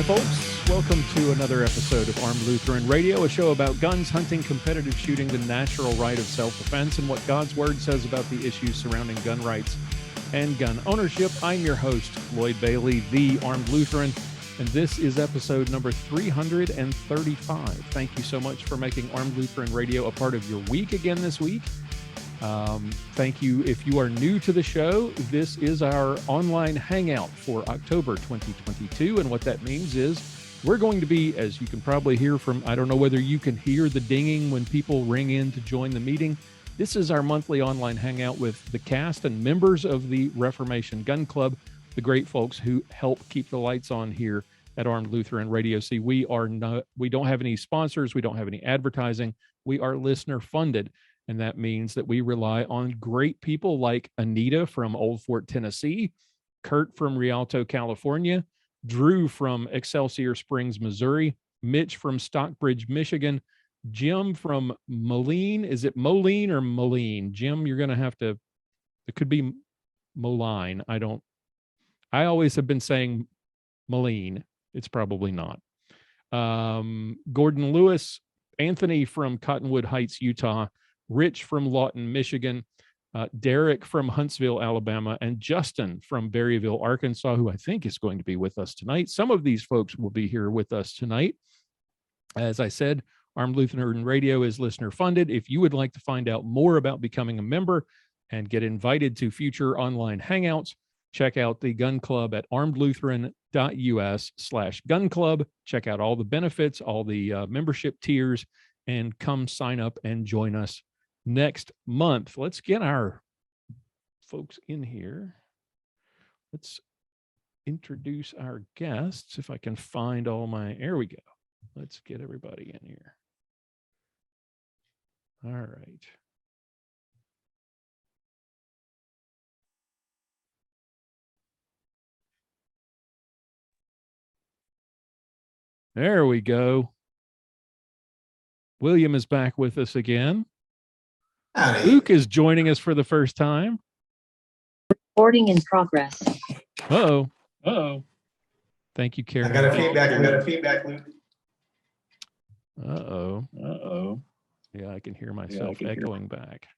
Hi, folks. Welcome to another episode of Armed Lutheran Radio, a show about guns, hunting, competitive shooting, the natural right of self-defense, and what God's Word says about the issues surrounding gun rights and gun ownership. I'm your host, Lloyd Bailey, the Armed Lutheran, and this is episode number 335. Thank you so much for making Armed Lutheran Radio a part of your week again this week. Thank you. If you are new to the show, this is our online hangout for October 2022. And what that means is we're going to be, as you can probably hear from, I don't know whether you can hear the dinging when people ring in to join the meeting. This is our monthly online hangout with the cast and members of the Reformation Gun Club, the great folks who help keep the lights on here at Armed Lutheran Radio. See, we don't have any sponsors. We don't have any advertising. We are listener funded. And that means that we rely on great people like Anita from Old Fort, Tennessee, Kurt from Rialto, California, Drew from Excelsior Springs, Missouri, Mitch from Stockbridge, Michigan, Jim from Moline. Is it Moline or Moline? Jim, you're going to have to, it could be Moline. I always have been saying Moline. It's probably not. Gordon Lewis, Anthony from Cottonwood Heights, Utah, Rich from Lawton, Michigan, Derek from Huntsville, Alabama, and Justin from Berryville, Arkansas, who I think is going to be with us tonight. Some of these folks will be here with us tonight. As I said, Armed Lutheran Radio is listener funded. If you would like to find out more about becoming a member and get invited to future online hangouts, check out the Gun Club at armedlutheran.us/gun club. Check out all the benefits, all the membership tiers, and come sign up and join us next month. Let's get our folks in here. Let's introduce our guests. If I can find there we go. Let's get everybody in here. All right. There we go. William is back with us again. Howdy. Luke is joining us for the first time. Recording in progress. Uh-oh. Thank you, Karen. I got a feedback loop. Uh-oh. Yeah, I can hear myself echoing back.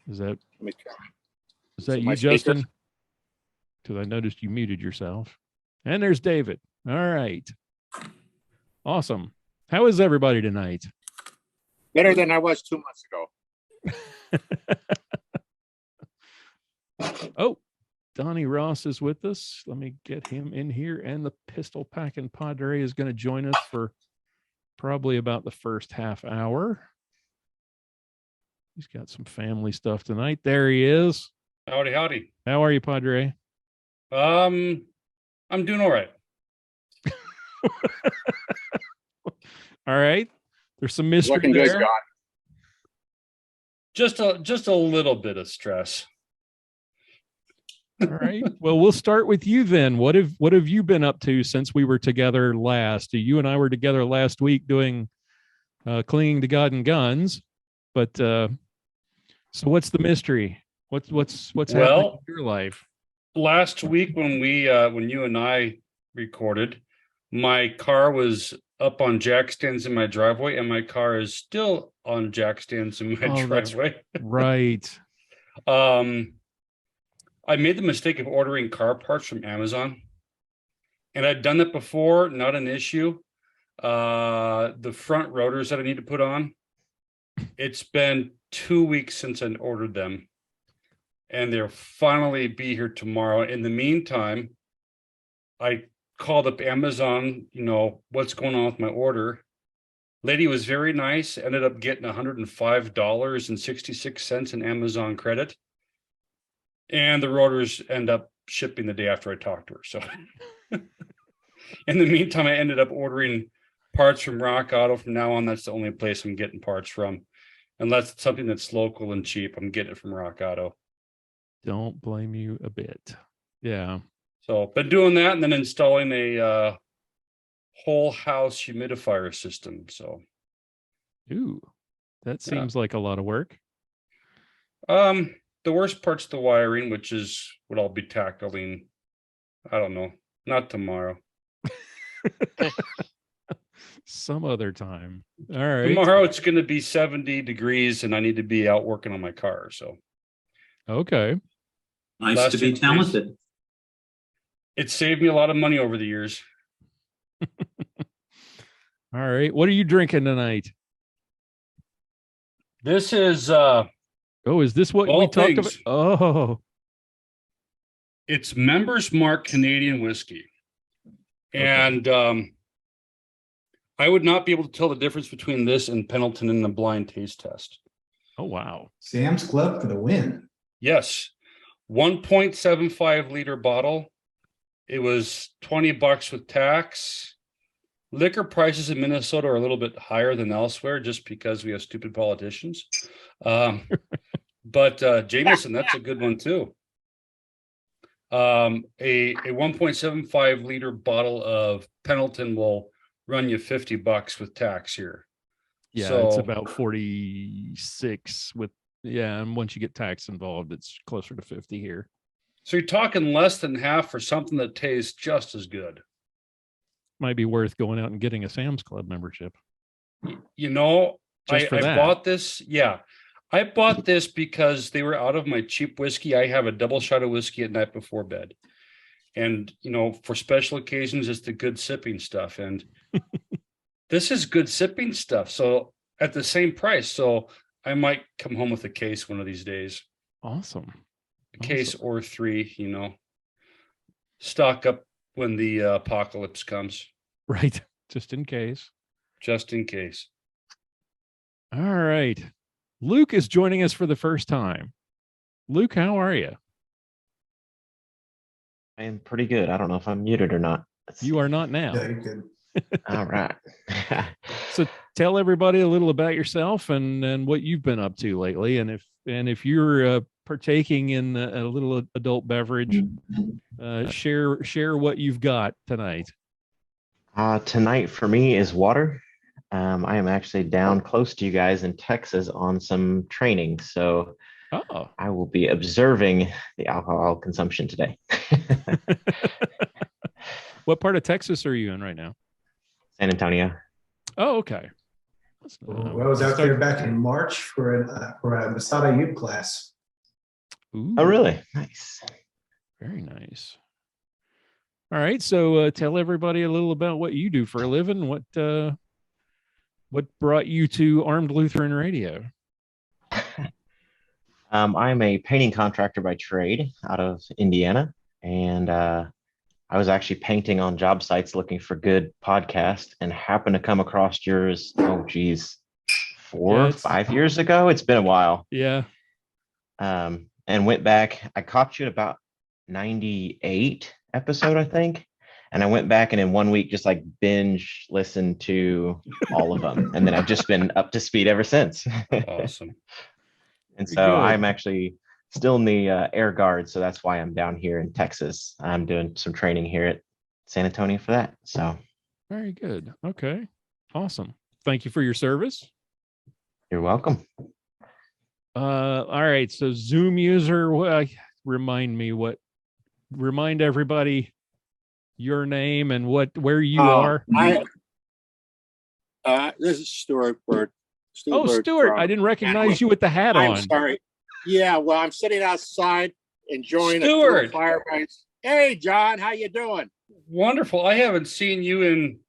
Is that you, Justin? Because I noticed you muted yourself. And there's David. All right. Awesome. How is everybody tonight? Better than I was 2 months ago. Oh, Donnie Ross is with us. Let me get him in here. And the pistol packing Padre is going to join us for probably about the first half hour. He's got some family stuff tonight. There he is. Howdy. How are you, Padre? I'm doing all right. All right. There's some mystery Looking there. good, John. Just a little bit of stress. All right. Well, we'll start with you then. What have you been up to since we were together last? You and I were together last week doing Clinging to God and Guns. But so what's the mystery? What's happening in your life? Last week when you and I recorded, my car was up on jack stands in my driveway, and my car is still on jack stands in my driveway. Right. I made the mistake of ordering car parts from Amazon, and I'd done that before, not an issue. The front rotors that I need to put on, it's been 2 weeks since I ordered them, and they'll finally be here tomorrow. In the meantime, I called up Amazon, what's going on with my order. Lady was very nice, ended up getting $105.66 in Amazon credit. And the rotors end up shipping the day after I talked to her. So in the meantime, I ended up ordering parts from Rock Auto. From now on, that's the only place I'm getting parts from. Unless it's something that's local and cheap, I'm getting it from Rock Auto. Don't blame you a bit. Yeah. So been doing that and then installing a whole house humidifier system. So. Ooh, that seems like a lot of work. The worst part's the wiring, which is what I'll be tackling, I don't know, Not tomorrow. Some other time. All right. Tomorrow it's going to be 70 degrees and I need to be out working on my car. So, Okay. Nice Last to be 6 days. talented. it saved me a lot of money over the years. All right. What are you drinking tonight? This is Oh, is this what All we talked things. about? Oh, it's Members Mark Canadian whiskey. And I would not be able to tell the difference between this and Pendleton in the blind taste test. oh, wow. Sam's Club for the win. Yes. 1.75 liter bottle. It was $20 with tax. Liquor prices in Minnesota are a little bit higher than elsewhere just because we have stupid politicians. But Jameson, that's a good one too. A 1.75 liter bottle of Pendleton will run you $50 with tax here. Yeah, So- it's about 46 with, yeah. And once you get tax involved, it's closer to 50 here. So you're talking less than half for something that tastes just as good. Might be worth going out and getting a Sam's Club membership. You know, Just for I that. bought this. Yeah. I bought this because they were out of my cheap whiskey. I have a double shot of whiskey at night before bed. And, you know, for special occasions, it's the good sipping stuff. And this is good sipping stuff. So at the same price. So I might come home with a case one of these days, Awesome. a case or three, you know, stock up when the apocalypse comes, Right. Just in case. just in case. All right. Luke is joining us for the first time. Luke, how are you? I am pretty good. I don't know if I'm muted or not. You are not now. Yeah, you could. All right. So tell everybody a little about yourself and what you've been up to lately. And if you're partaking in a little adult beverage, share what you've got tonight. Tonight for me is water. I am actually down close to you guys in Texas on some training. So Oh, I will be observing the alcohol consumption today. what part of Texas are you in right now? San Antonio. Oh, okay. Well, I was out there back in March for a Masada youth class. Ooh, Oh, really? Nice. very nice. All right. So tell everybody a little about what you do for a living. What brought you to Armed Lutheran Radio? I'm a painting contractor by trade out of Indiana, and I was actually painting on job sites looking for good podcasts and happened to come across yours. Oh, geez, 4 Yeah, or it's- 5 years ago. It's been a while. Yeah. And went back. I caught you at about 98 episode, I think. And I went back and in 1 week just like binge listened to all of them. And then I've just been up to speed ever since. Awesome. And Very so good. I'm actually still in the Air Guard. So that's why I'm down here in Texas. I'm doing some training here at San Antonio for that. So Very good. Okay. Awesome. Thank you for your service. you're welcome. All right. So Zoom user, remind everybody your name and where you are. This is Stuart Burt. Oh, Stuart, I didn't recognize you with the hat I'm on. sorry. Yeah, well, I'm sitting outside enjoying Stuart. a fireplace. Hey, John, how you doing? Wonderful. I haven't seen you in,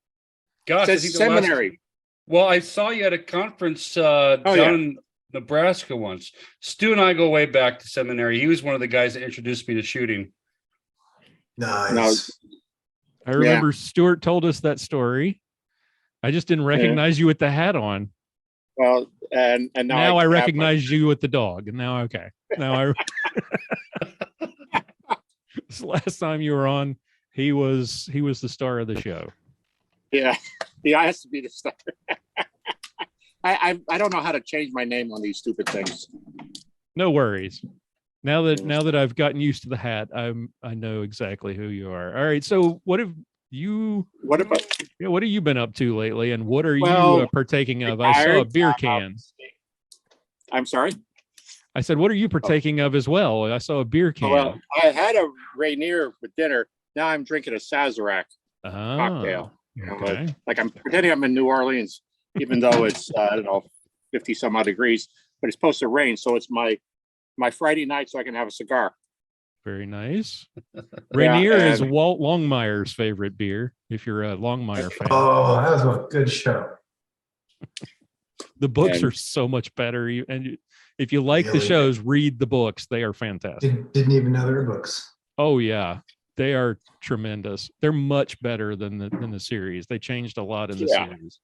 gosh, I Says think the last- seminary. well, I saw you at a conference down yeah. in Nebraska once. Stu and I go way back to seminary. He was one of the guys that introduced me to shooting. Nice. I remember Stuart told us that story. I just didn't recognize you with the hat on. Well, and Now I have my- recognize you with the dog. And now, okay. Now this last time you were on, he was the star of the show. Yeah, I has to be the star. I don't know how to change my name on these stupid things. No worries. Now that I've gotten used to the hat, I know exactly who you are. All right. So what have you been up to lately, and what are you partaking of? I saw a beer can. I'm sorry. I said, what are you partaking of as well? I saw a beer can. Well, I had a Rainier for dinner, now I'm drinking a Sazerac Oh, cocktail. You know, okay. like I'm pretending I'm in New Orleans, even though it's I don't know 50 some odd degrees, but it's supposed to rain, so it's my Friday night, so I can have a cigar. Very nice. Rainier and- is Walt Longmire's favorite beer, if you're a Longmire fan. Oh, that was a good show. The books and- are so much better. And if you like the Really? shows, read the books. They are fantastic. Didn't even know there were books. Oh, yeah. They are tremendous. They're much better than the series. They changed a lot in the Yeah. series.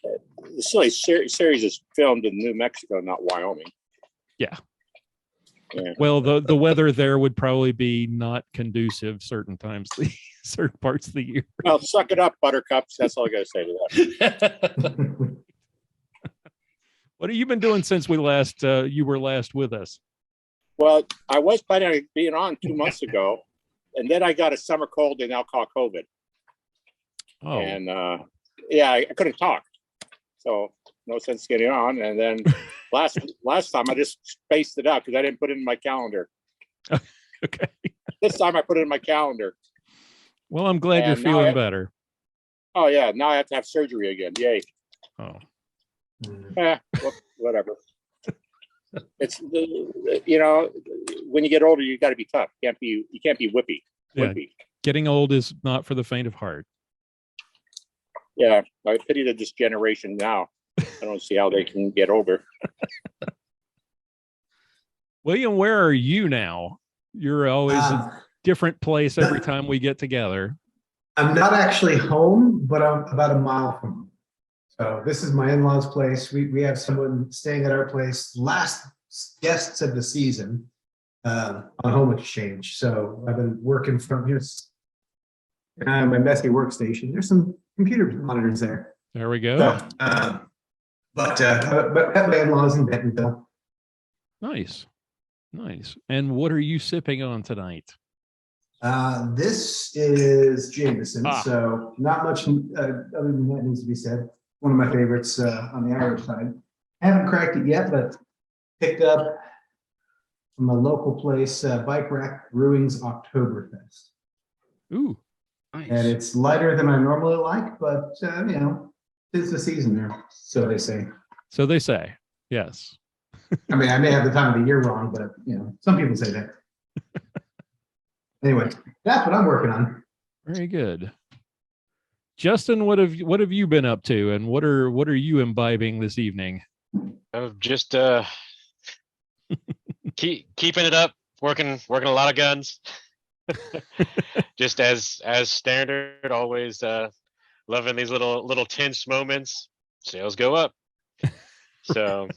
The silly series is filmed in New Mexico, not Wyoming. Yeah. Yeah. Well, the weather there would probably be not conducive certain times, certain parts of the year. Well, suck it up, Buttercups. That's all I got to say to that. What have you been doing since you were last with us? Well, I was planning on being on 2 months ago, and then I got a summer cold and now caught COVID. Oh, And I couldn't talk, so no sense getting on. And then last time I just spaced it out because I didn't put it in my calendar. okay. This time I put it in my calendar. Well, I'm glad you're And now feeling better. Oh yeah, now I have to have surgery again. Yay! Oh, Whatever. It's when you get older, you got to be tough. You can't be whippy. Yeah. Whippy. getting old is not for the faint of heart. Yeah, I pity this generation now. I don't see how they can get over. William, where are you now? You're always a different place every time we get together. I'm not actually home, but I'm about a mile from home. So this is my in-laws' place. We have someone staying at our place, last guests of the season, on home exchange. So I've been working from here. My messy workstation. There's some computer monitors there. There we go. So, but have my in-laws in Bentonville. Nice. And what are you sipping on tonight? This is Jameson, Ah. so not much other than that needs to be said. One of my favorites on the Irish side. I haven't cracked it yet, but picked up from a local place, Bike Rack Brewing's Oktoberfest. Ooh, And Nice. it's lighter than I normally like, but it's the season there, so they say. so they say. Yes. I mean, I may have the time of the year wrong, but some people say that. Anyway, that's what I'm working on. Very good. Justin, what have you been up to, and what are you imbibing this evening? Just keeping it up, working a lot of guns. Just as standard, always loving these little tense moments. Sales go up. So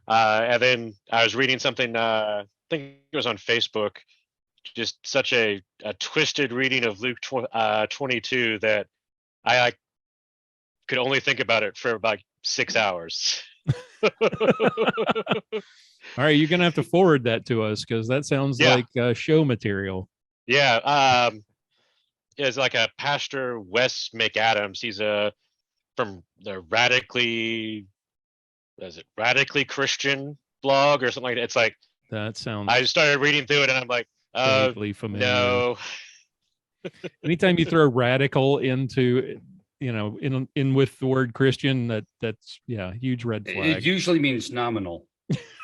and then I was reading something, I think it was on Facebook, just such a twisted reading of Luke 22 that I could only think about it for about 6 hours. All right, you're gonna have to forward that to us because that sounds Yeah. like show material. Yeah, it's like a Pastor Wes McAdams. He's from the radically Christian blog or something like that. It's like That sounds I started reading through it and I'm like, vaguely familiar. no. Anytime you throw radical into, in with the word Christian, that's huge red It flag. usually means nominal.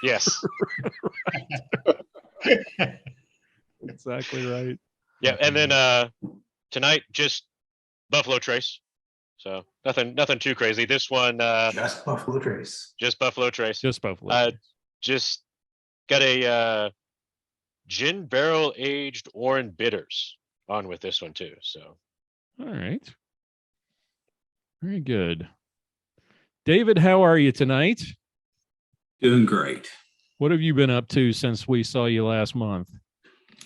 Yes. Exactly right. Yeah, and then tonight just Buffalo Trace. So nothing too crazy. This one Just Buffalo Trace. just Buffalo Trace. Just Buffalo. Just got a gin barrel aged Orin bitters on with this one too. So All right. Very good. David, how are you tonight? Doing great. What have you been up to since we saw you last month?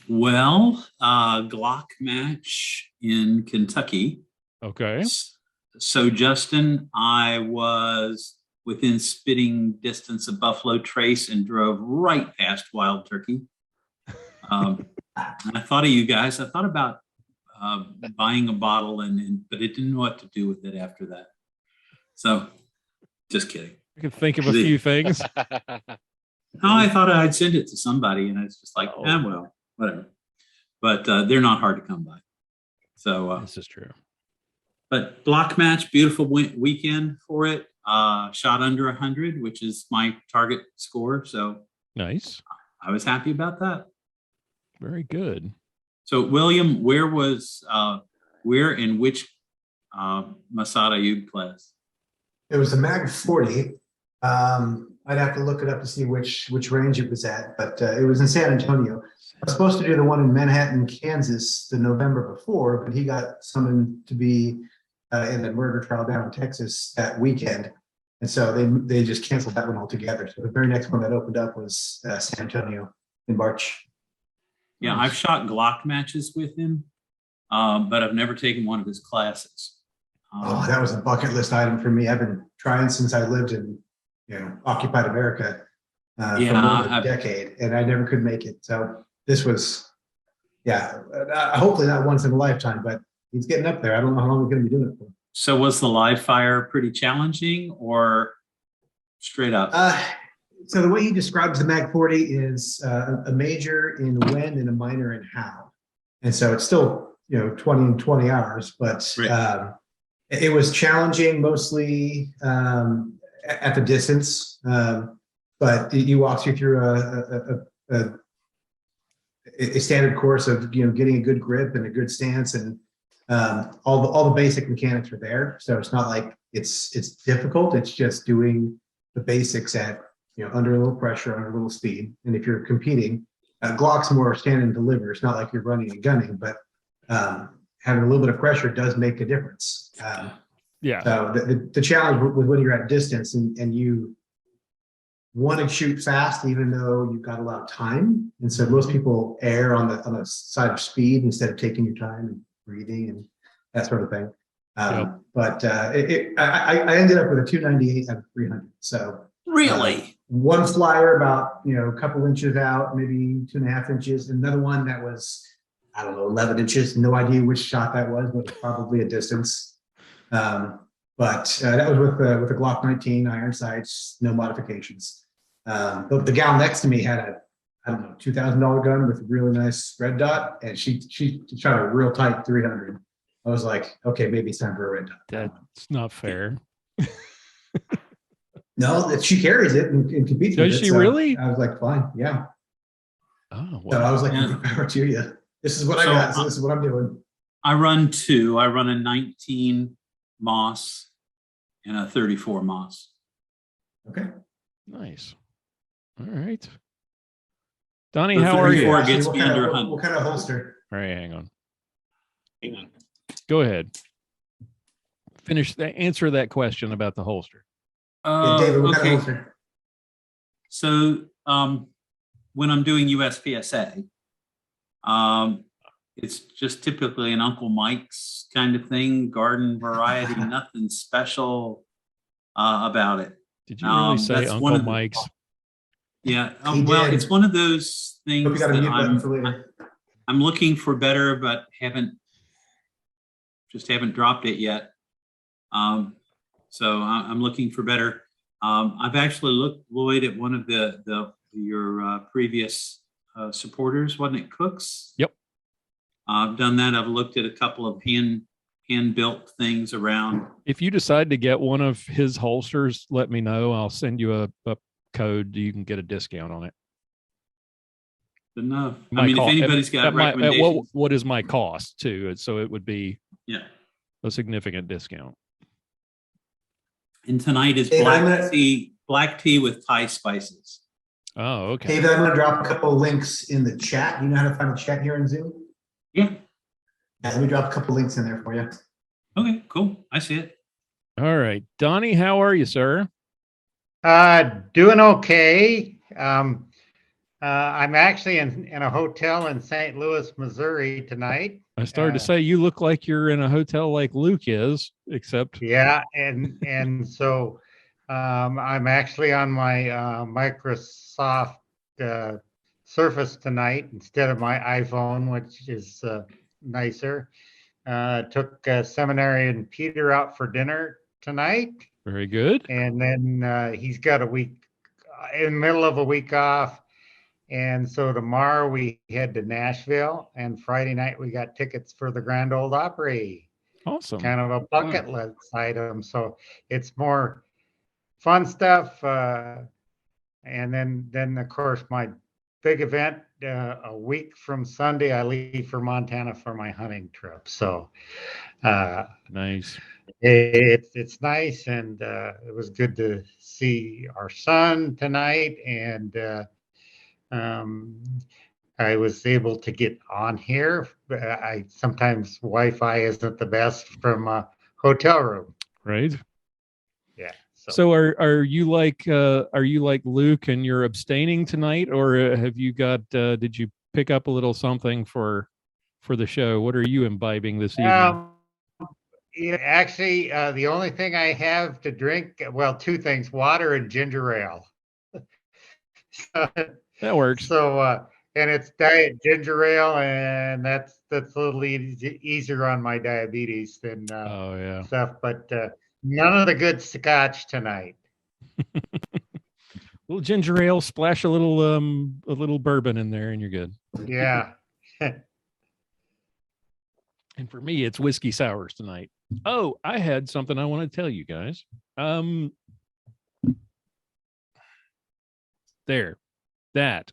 Well, Glock match in Kentucky. Okay. So, Justin, I was within spitting distance of Buffalo Trace and drove right past Wild Turkey. And I thought of you guys. I thought about buying a bottle, but it didn't know what to do with it after that. So, just kidding. I can think of a few things. No, I thought I'd send it to somebody, and it's just like, Oh. well, whatever. but they're not hard to come by. So, This is true. but block match, beautiful weekend for it. Shot under 100, which is my target score. So Nice. I was happy about that. Very good. So William, where in which Masada Yud class? It was a Mag 40. I'd have to look it up to see which range it was at, but it was in San Antonio. I was supposed to do the one in Manhattan, Kansas, the November before, but he got summoned to be in the murder trial down in Texas that weekend, and so they just canceled that one altogether. So the very next one that opened up was San Antonio in March. Yeah, I've shot Glock matches with him, but I've never taken one of his classes. Oh, that was a bucket list item for me. I've been trying since I lived in occupied America for more than a decade, and I never could make it. So this was, hopefully not once in a lifetime, but he's getting up there. I don't know how long we're going to be doing it for. So was the live fire pretty challenging or straight up? So the way he describes the Mag 40 is a major in when and a minor in how. And so it's still, 20 and 20 hours, but Right. It was challenging mostly at the distance. But he walks you through a standard course of, getting a good grip and a good stance, and all the basic mechanics are there. So it's not like it's difficult. It's just doing the basics at, under a little pressure, under a little speed. And if you're competing, Glock's more stand and deliver. It's not like you're running and gunning, but having a little bit of pressure does make a difference. Yeah. So the challenge with when you're at distance and you want to shoot fast, even though you've got a lot of time. And so most people err on the side of speed instead of taking your time and breathing and that sort of thing. But I ended up with a 298 out of 300. So Really? One flyer about, a couple inches out, maybe 2.5 inches. Another one that was, I don't know, 11 inches. No idea which shot that was, but probably a distance. But that was with a Glock 19 iron sights, no modifications. The gal next to me had a, I don't know, $2,000 gun with a really nice red dot, and she shot a real tight 300. I was like, okay, maybe it's time for a red dot. That's not fair. No, that she carries it and competes with it. Does she really? I was like, fine, yeah. Oh, So I was like, Yeah. power to you. This is what I So, got, so this is what I'm doing. I run two. I run a 19 Moss and a 34 Moss. Okay. Nice. All right. Donnie, The how are you? 34 All gets What me kind under of- 100. What kind of holster? right, hang on. Hang on. Go ahead. Answer that question about the holster. Yeah, David, what kind of Okay. holster? So when I'm doing USPSA, it's just typically an Uncle Mike's kind of thing, garden variety, nothing special about it. Did you really say that's one Uncle of the- Mike's? Yeah, He well, did. it's one of those Hope you things got a that mute button for later. I'm looking for better, but haven't dropped it yet. So I'm looking for better. I've actually looked, Lloyd, at one of your previous supporters, wasn't it Cook's? Yep. I've done that. I've looked at a couple of hand-built things around. If you decide to get one of his holsters, let me know. I'll send you a code. You can get a discount on it. Enough. My I mean, call- if anybody's got at recommendations. what is my cost too? So it would be Yeah. a significant discount. And tonight is Hey, I'm black tea with Thai spices. Oh, okay. David, I'm going to drop a couple of links in the chat. You know how to find the chat here in Zoom? Yeah. Yeah, let me drop a couple links in there for you. Okay, cool. I see it. All right. Donnie, how are you, sir? Doing okay. I'm actually in a hotel in St. Louis, Missouri tonight. I started to say you look like you're in a hotel like Luke is, except Yeah, and so I'm actually on my Microsoft Surface tonight instead of my iPhone, which is nicer. Took Seminary and Peter out for dinner tonight, very good. and then he's got a week in the middle of a week off. And so tomorrow we head to Nashville, and Friday night we got tickets for the Grand Ole Opry. Awesome. Kind of a bucket list item. So it's more fun stuff. And then of course my big event, a week from Sunday, I leave for Montana for my hunting trip. So Nice. it's nice, and it was good to see our son tonight, and I was able to get on here. I sometimes Wi-Fi isn't the best from a hotel room. Right. Yeah. So are you like Luke and you're abstaining tonight, or have you got did you pick up a little something for the show? What are you imbibing this evening? Yeah, actually, the only thing I have to drink, well, two things: water and ginger ale. That works. So, and it's diet ginger ale, and that's a little easier on my diabetes than Oh yeah. stuff. But none of the good scotch tonight. Little ginger ale, splash a little bourbon in there, and you're good. Yeah. And for me, it's whiskey sours tonight. Oh, I had something I want to tell you guys. There, that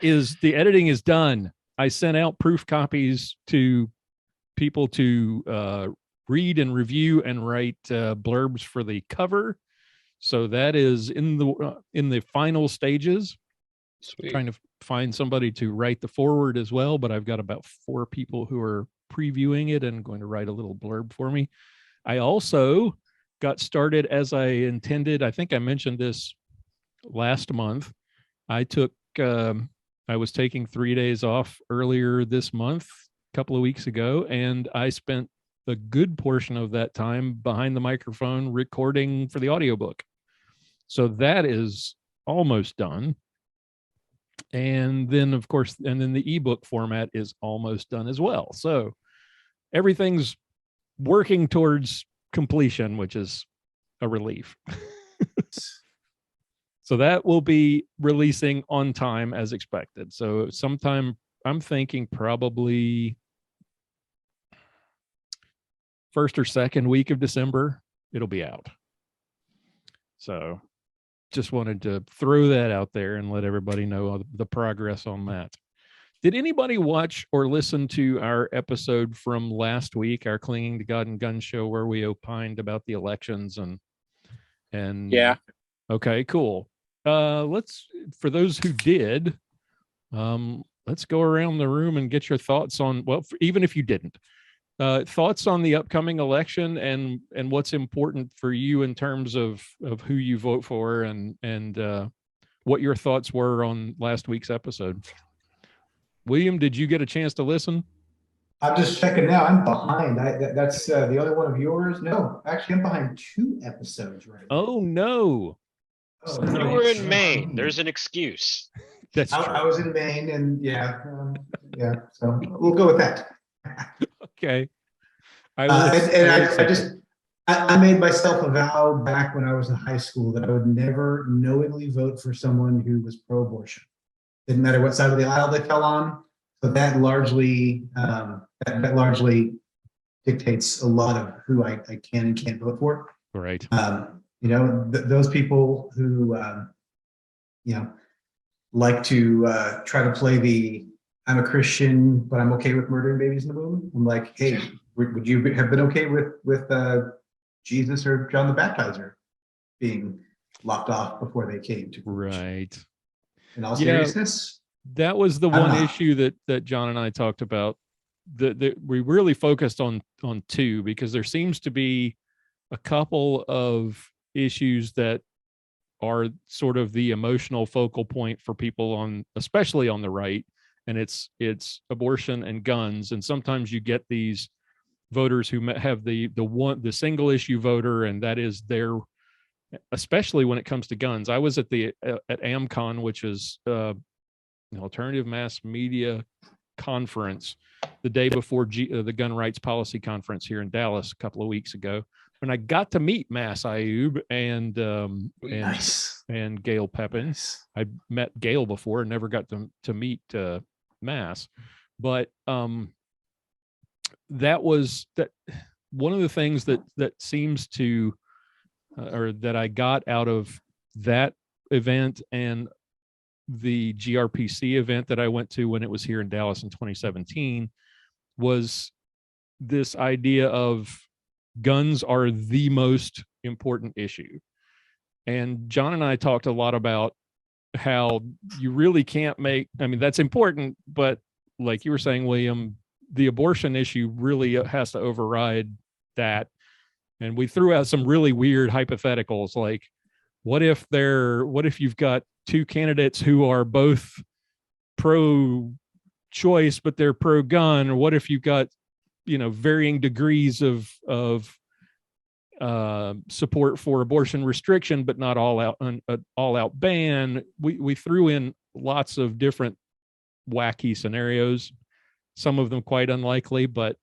is, the editing is done. I sent out proof copies to people to read and review and write blurbs for the cover. So that is in the final stages. Sweet. Trying to find somebody to write the forward as well, but I've got about 4 people who are previewing it and going to write a little blurb for me. I also got started as I intended. I think I mentioned this last month. I was taking 3 days off earlier this month, a couple of weeks ago, and I spent a good portion of that time behind the microphone recording for the audiobook. So that is almost done. And then, of course, the ebook format is almost done as well. So everything's working towards completion, which is a relief. So that will be releasing on time as expected. So sometime, I'm thinking probably first or second week of December, it'll be out. So just wanted to throw that out there and let everybody know the progress on that. Did anybody watch or listen to our episode from last week, our Clinging to God and Gun show, where we opined about the elections and Yeah. Okay, cool. For those who did, let's go around the room and get your thoughts on, well, even if you didn't, thoughts on the upcoming election and what's important for you in terms of who you vote for and what your thoughts were on last week's episode. William, did you get a chance to listen? I'm just checking now. I'm behind. That's the only one of yours. No, actually, I'm behind 2 episodes right now. Oh no. Oh, You no, were it's in not Maine. me. There's an excuse. That's true. I was in Maine, and yeah. So we'll go with that. Okay. I made myself a vow back when I was in high school that I would never knowingly vote for someone who was pro-abortion. Didn't matter what side of the aisle they fell on. So that largely dictates a lot of who I can and can't vote for. Right. Those people who like to try to play the I'm a Christian, but I'm okay with murdering babies in the womb. I'm like, hey, would you have been okay with Jesus or John the Baptizer being lopped off before they came to fruition? Right. In all seriousness, that was the one issue that John and I talked about. That we really focused on 2, because there seems to be a couple of issues that are sort of the emotional focal point for people especially on the right, and it's abortion and guns. And sometimes you get these voters who have the single issue voter, and that is their, especially when it comes to guns. I was at AmCon, which is an alternative mass media conference, the day before the gun rights policy conference here in Dallas a couple of weeks ago, when I got to meet Mass Ayub and nice. and Gail Pepin. I met Gail before and never got to meet Mass, but that was that one of the things that seems to or that I got out of that event and the GRPC event that I went to when it was here in Dallas in 2017 was this idea of guns are the most important issue. And John and I talked a lot about how you really can't make, I mean, that's important, but like you were saying, William, the abortion issue really has to override that. And we threw out some really weird hypotheticals, like what if you've got two candidates who are both pro-choice, but they're pro-gun? Or what if you've got, varying degrees of support for abortion restriction, but not all out ban? We threw in lots of different wacky scenarios, some of them quite unlikely, but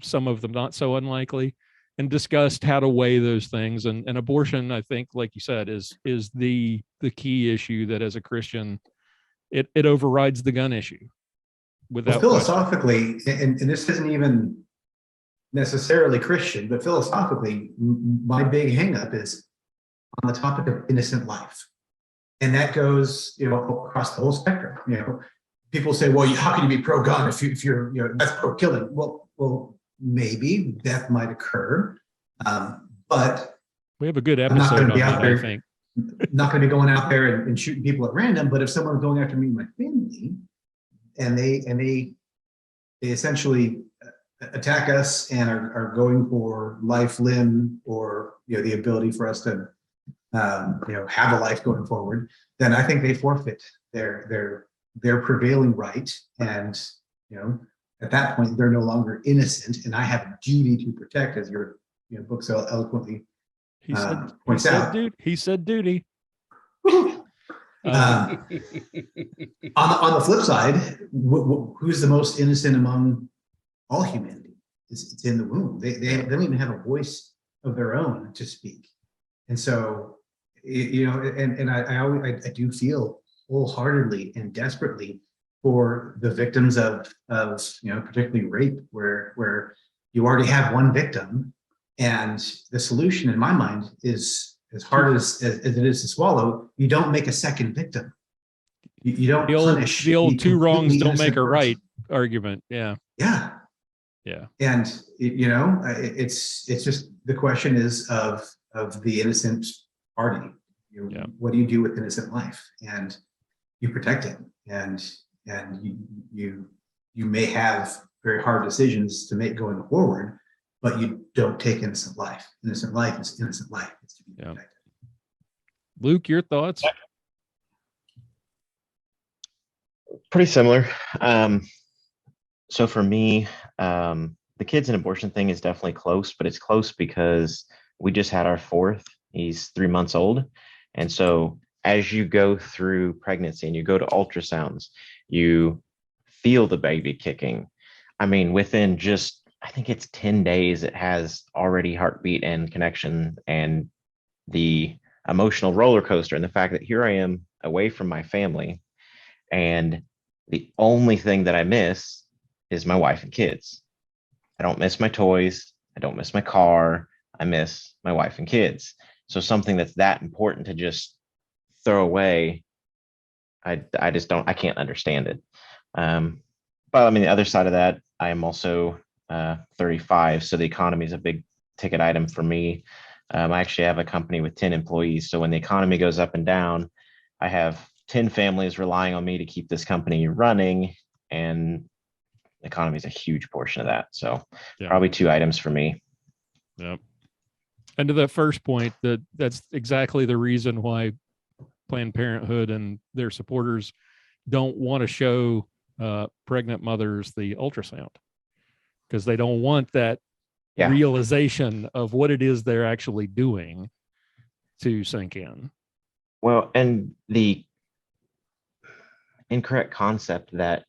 some of them not so unlikely, and discussed how to weigh those things. And abortion, I think, like you said, is the key issue that as a Christian, it overrides the gun issue. Without philosophically, and this isn't even necessarily Christian, but philosophically, my big hangup is on the topic of innocent life. And that goes, across the whole spectrum. People say, well, how can you be pro-gun if you're, that's pro-killing? Well, maybe death might occur, but we have a good episode on that, I think. Not going to be going out there and shooting people at random. But if someone's going after me and my family, and they essentially attack us and are going for life, limb, or the ability for us to have a life going forward, then I think they forfeit their prevailing right. And at that point, they're no longer innocent, and I have a duty to protect, as your book so eloquently points out. He said duty. On the flip side, who's the most innocent among all humanity? It's in the womb. They don't even have a voice of their own to speak. And so, I do feel wholeheartedly and desperately for the victims of particularly rape, where you already have one victim, and the solution in my mind is, as hard as it is to swallow, you don't make a second victim. You don't punish the old two wrongs don't make a right argument. Yeah. And it's just, the question is of the innocent party. What do you do with innocent life? And you protect it. And you may have very hard decisions to make going forward, but you don't take innocent life. Innocent life is innocent life. It's to be protected. Luke, your thoughts? Pretty similar. So for me, the kids and abortion thing is definitely close, but it's close because we just had our fourth. He's 3 months old. And so as you go through pregnancy and you go to ultrasounds, you feel the baby kicking. I mean, within just, I think it's 10 days, it has already heartbeat and connection, and the emotional roller coaster, and the fact that here I am away from my family, and the only thing that I miss is my wife and kids. I don't miss my toys. I don't miss my car. I miss my wife and kids. So something that's that important to just throw away, I just don't, I can't understand it. But I mean, the other side of that, I am also 35. So the economy is a big ticket item for me. I actually have a company with 10 employees. So when the economy goes up and down, I have 10 families relying on me to keep this company running, and the economy is a huge portion of that. So probably two items for me. Yep. And to that first point, that's exactly the reason why Planned Parenthood and their supporters don't want to show pregnant mothers the ultrasound, because they don't want that realization of what it is they're actually doing to sink in. Well, and the incorrect concept that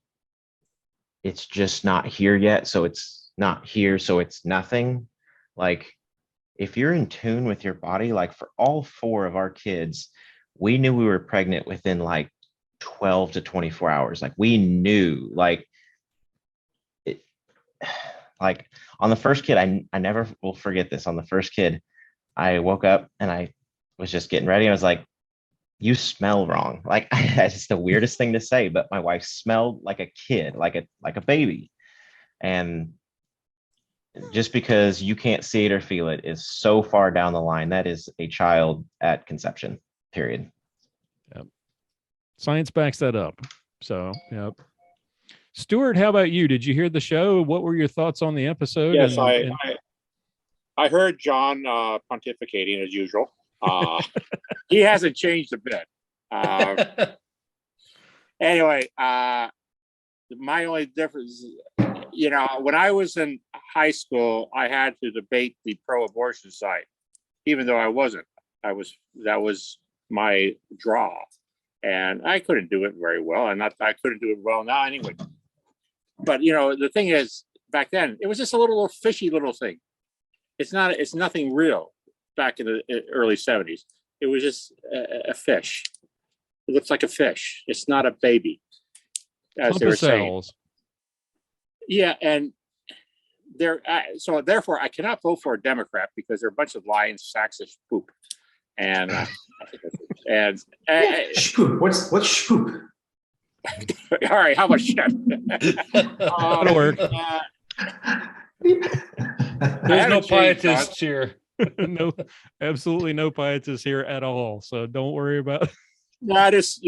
it's just not here yet, so it's not here, so it's nothing. Like, if you're in tune with your body, like for all four of our kids, we knew we were pregnant within like 12 to 24 hours. Like we knew, like it, like on the first kid, I never will forget this. On the first kid, I woke up and I was just getting ready. I was like, you smell wrong. Like that's just the weirdest thing to say, but my wife smelled like a kid, like a baby. And just because you can't see it or feel it is so far down the line. That is a child at conception, period. Yep. Science backs that up. So, yep. Stuart, how about you? Did you hear the show? What were your thoughts on the episode? Yes, I heard John pontificating as usual. He hasn't changed a bit. Anyway, my only difference, when I was in high school, I had to debate the pro-abortion side, even though I wasn't. That was my draw, and I couldn't do it very well, and I couldn't do it well now anyway. But the thing is, back then it was just a little fishy little thing. It's nothing real. Back in the early 70s, it was just a fish. It looks like a fish. It's not a baby, as they were saying. Yeah, and so therefore I cannot vote for a Democrat because they're a bunch of lying sacks of poop. And Spoop. What's spoop? All right, how much shit? That'll work. There's no pietists here. No, absolutely no pietists here at all. So don't worry about it. That is,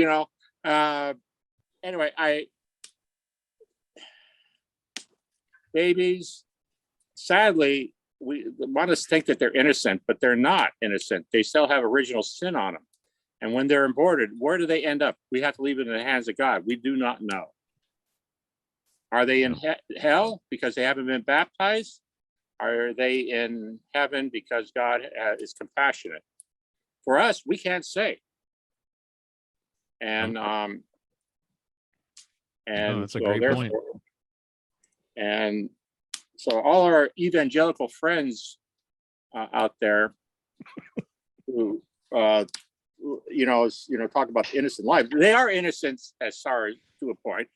anyway, babies, sadly, we want us to think that they're innocent, but they're not innocent. They still have original sin on them. And when they're aborted, where do they end up? We have to leave it in the hands of God. We do not know. Are they in hell because they haven't been baptized? Are they in heaven because God is compassionate? For us, we can't say. And that's a great point. And so all our evangelical friends out there who talk about the innocent life, they are innocent as far as to a point,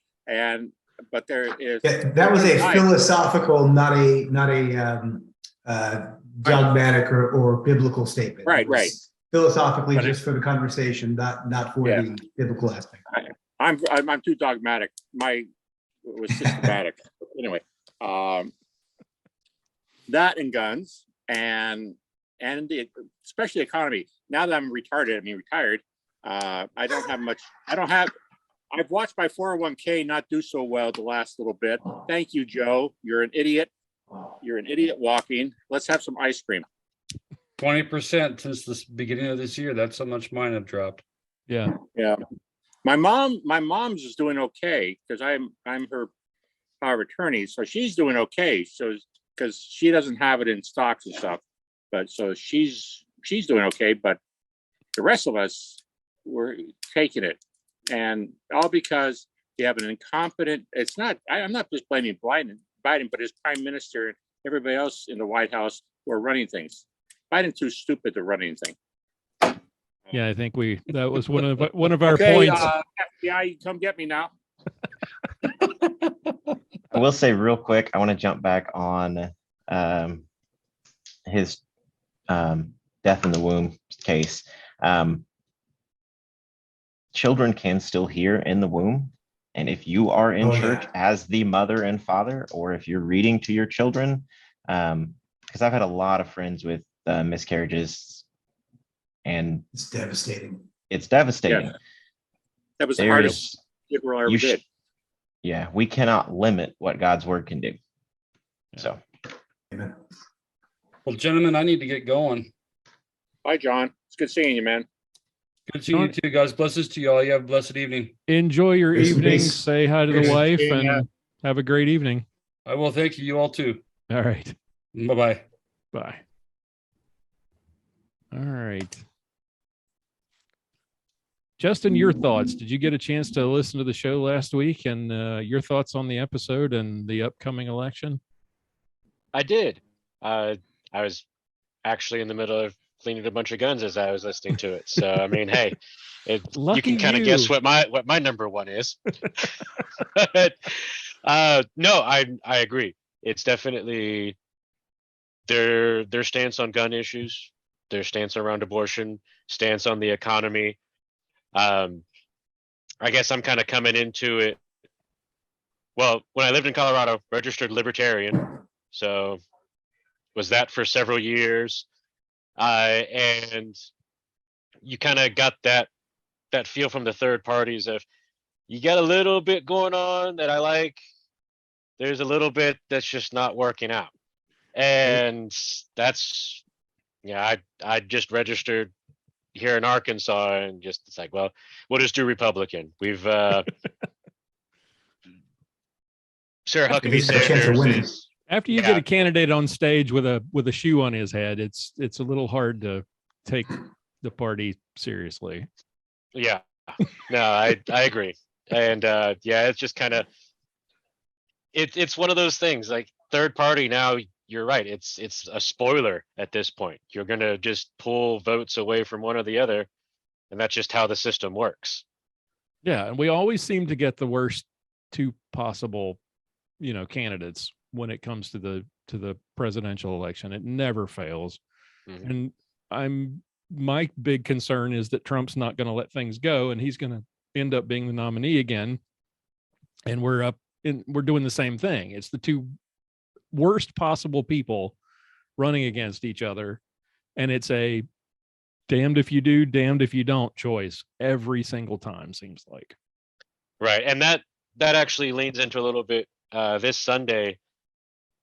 but there is that was a philosophical, not a dogmatic or biblical statement. Right. Philosophically, but just for the conversation, not for the biblical aspect. I'm too dogmatic. My was systematic. Anyway, that and guns and especially economy. Now that I'm retired, I don't have much. I've watched my 401k not do so well the last little bit. Thank you, Joe. You're an idiot. You're an idiot walking. Let's have some ice cream. 20% since the beginning of this year. That's how much mine have dropped. Yeah. My mom's is doing okay because I'm her power of attorney, so she's doing okay. So because she doesn't have it in stocks and stuff, but so she's doing okay. But the rest of us, we're taking it, and all because you have an incompetent. It's not. I'm not just blaming Biden, but his prime minister and everybody else in the White House who are running things. Biden's too stupid to run anything. Yeah, I think that was one of our points. FBI, come get me now. I will say real quick, I want to jump back on his death in the womb case. Children can still hear in the womb. And if you are in church as the mother and father, or if you're reading to your children, because I've had a lot of friends with miscarriages, and it's devastating. Yeah. That was the hardest role I ever did. Yeah, we cannot limit what God's word can do. So, amen. Well, gentlemen, I need to get going. Bye, John. It's good seeing you, man. Good seeing you too, guys. Blessings to you all. You have a blessed evening. Enjoy your evening. Peace. Say hi to the wife and have a great evening. I will. Thank you. You all too. All right. Bye-bye. Bye. All right. Justin, your thoughts. Did you get a chance to listen to the show last week, and your thoughts on the episode and the upcoming election? I did. I was actually in the middle of cleaning a bunch of guns as I was listening to it. So I mean, hey, you Lucky can kind of you. guess what my number one is. But, no, I agree. It's definitely their stance on gun issues, their stance around abortion, stance on the economy. I guess I'm kind of coming into it. Well, when I lived in Colorado, registered libertarian, so was that for several years, and you kind of got that feel from the third parties of you got a little bit going on that I like. There's a little bit that's just not working out, and that's I just registered here in Arkansas, and just it's like, well, we'll just do Republican. We've Sarah At Huckabee least have a chance of Sanders winning. is After you get a candidate on stage with a shoe on his head, it's a little hard to take the party seriously. yeah. No, I agree. And it's just kind of it's one of those things like third party now. You're right. It's a spoiler at this point. You're going to just pull votes away from one or the other, and that's just how the system works. Yeah, and we always seem to get the worst two possible, candidates when it comes to the presidential election. It never fails. Mm-hmm. And my big concern is that Trump's not going to let things go, and he's going to end up being the nominee again. And we're doing the same thing. It's the two worst possible people running against each other, and it's a damned if you do, damned if you don't choice every single time, seems like. Right, and that actually leans into a little bit. This Sunday,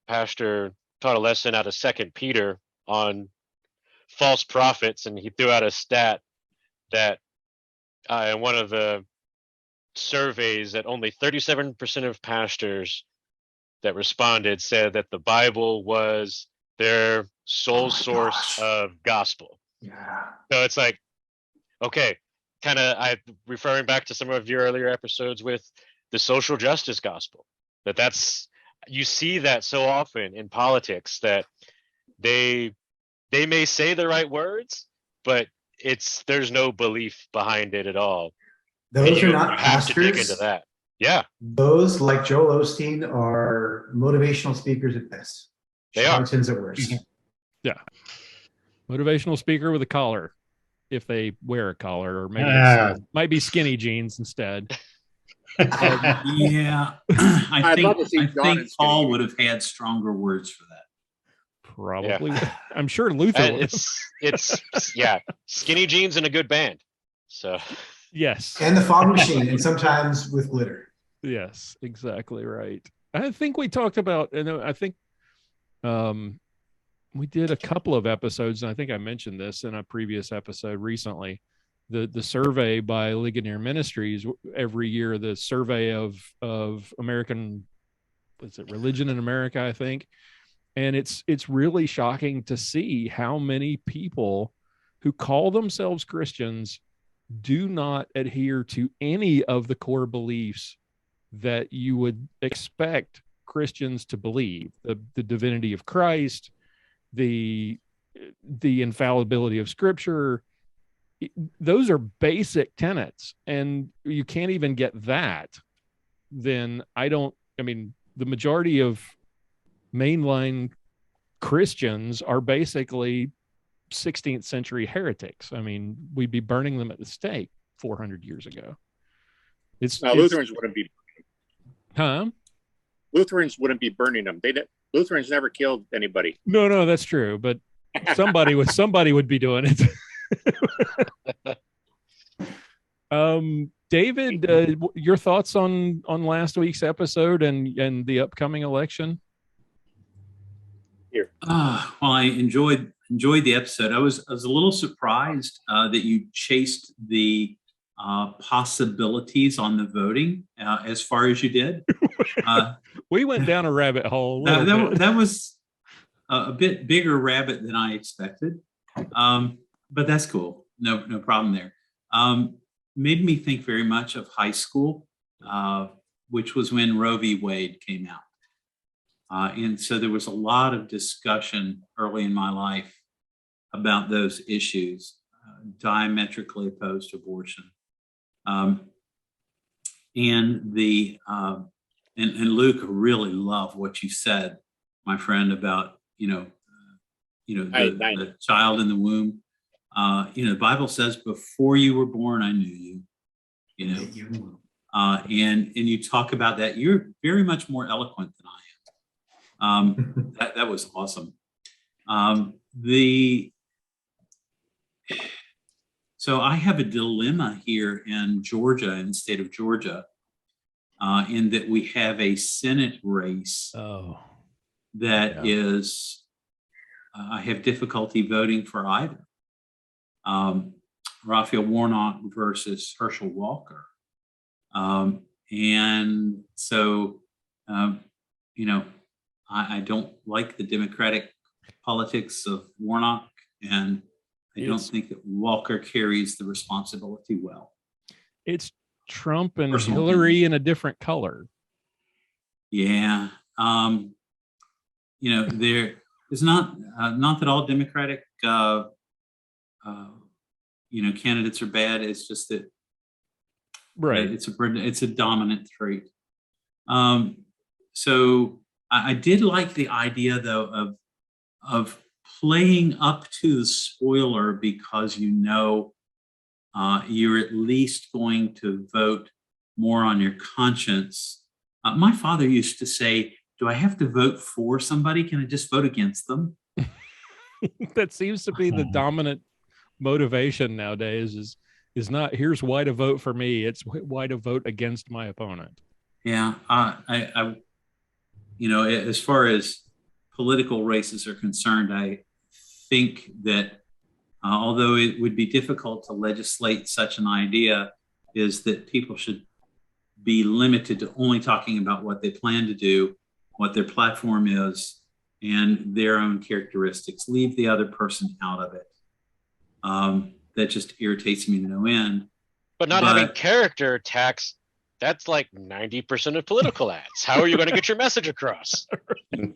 Pastor taught a lesson out of 2 Peter on false prophets, and he threw out a stat that in one of the surveys that only 37% of pastors that responded said that the Bible was their sole source of gospel. Yeah. So it's like, okay, kind of I referring back to some of your earlier episodes with the social justice gospel. That's you see that so often in politics that they may say the right words, but there's no belief behind it at all. Those And are not you have to dig pastors. into that. Yeah, Those, like Joel Osteen, are motivational speakers at best. They are. Charlatans at worst. Yeah. Motivational speaker with a collar, if they wear a collar, or maybe might be skinny jeans instead. Yeah, I'd love to see I Don think and Skinny Paul Jeans. would have had stronger words for that. Probably. I'm sure Luther would. it's skinny jeans and a good band. So Yes. And the fog machine, and sometimes with glitter. Yes, exactly right. I think we talked about, and I think we did a couple of episodes, and I think I mentioned this in a previous episode recently. The survey by Ligonier Ministries every year, the survey of American, what's it, religion in America, I think. And it's really shocking to see how many people who call themselves Christians do not adhere to any of the core beliefs that you would expect Christians to believe: the divinity of Christ, the infallibility of Scripture. Those are basic tenets, and you can't even get that. Then the majority of mainline Christians are basically 16th century heretics. I mean, we'd be burning them at the stake 400 years ago. Lutherans wouldn't be. Huh? Lutherans wouldn't be burning them. Lutherans never killed anybody. No, that's true. But somebody would be doing it. David, your thoughts on last week's episode and the upcoming election? Here. Well, I enjoyed the episode. I was a little surprised that you chased the possibilities on the voting as far as you did. We went down a rabbit hole. That was a bit bigger rabbit than I expected, but that's cool. No problem there. Made me think very much of high school, which was when Roe v. Wade came out. And so there was a lot of discussion early in my life about those issues, diametrically opposed to abortion. And Luke, I really love what you said, my friend, about the child in the womb. The Bible says, "Before you were born, I knew you." And you talk about that. You're very much more eloquent than I am. That was awesome. So I have a dilemma here in Georgia, in the state of Georgia, in that we have a Senate race that is, I have difficulty voting for either. Raphael Warnock versus Herschel Walker. And so, I don't like the Democratic politics of Warnock, and I don't think that Walker carries the responsibility well. It's Trump and Personal Hillary opinion. in a different color. Yeah. There is not that all Democratic, candidates are bad. It's just that, Right. It's a dominant trait. So I did like the idea, though, of playing up to the spoiler, because you're at least going to vote more on your conscience. My father used to say, "Do I have to vote for somebody? Can I just vote against them?" That seems to be the dominant motivation nowadays. Is not, here's why to vote for me. It's why to vote against my opponent. Yeah, as far as political races are concerned, I think that although it would be difficult to legislate such an idea, is that people should be limited to only talking about what they plan to do, what their platform is, and their own characteristics. Leave the other person out of it. That just irritates me to no end. But not having character attacks, that's like 90% of political ads. How are you going to get your message across?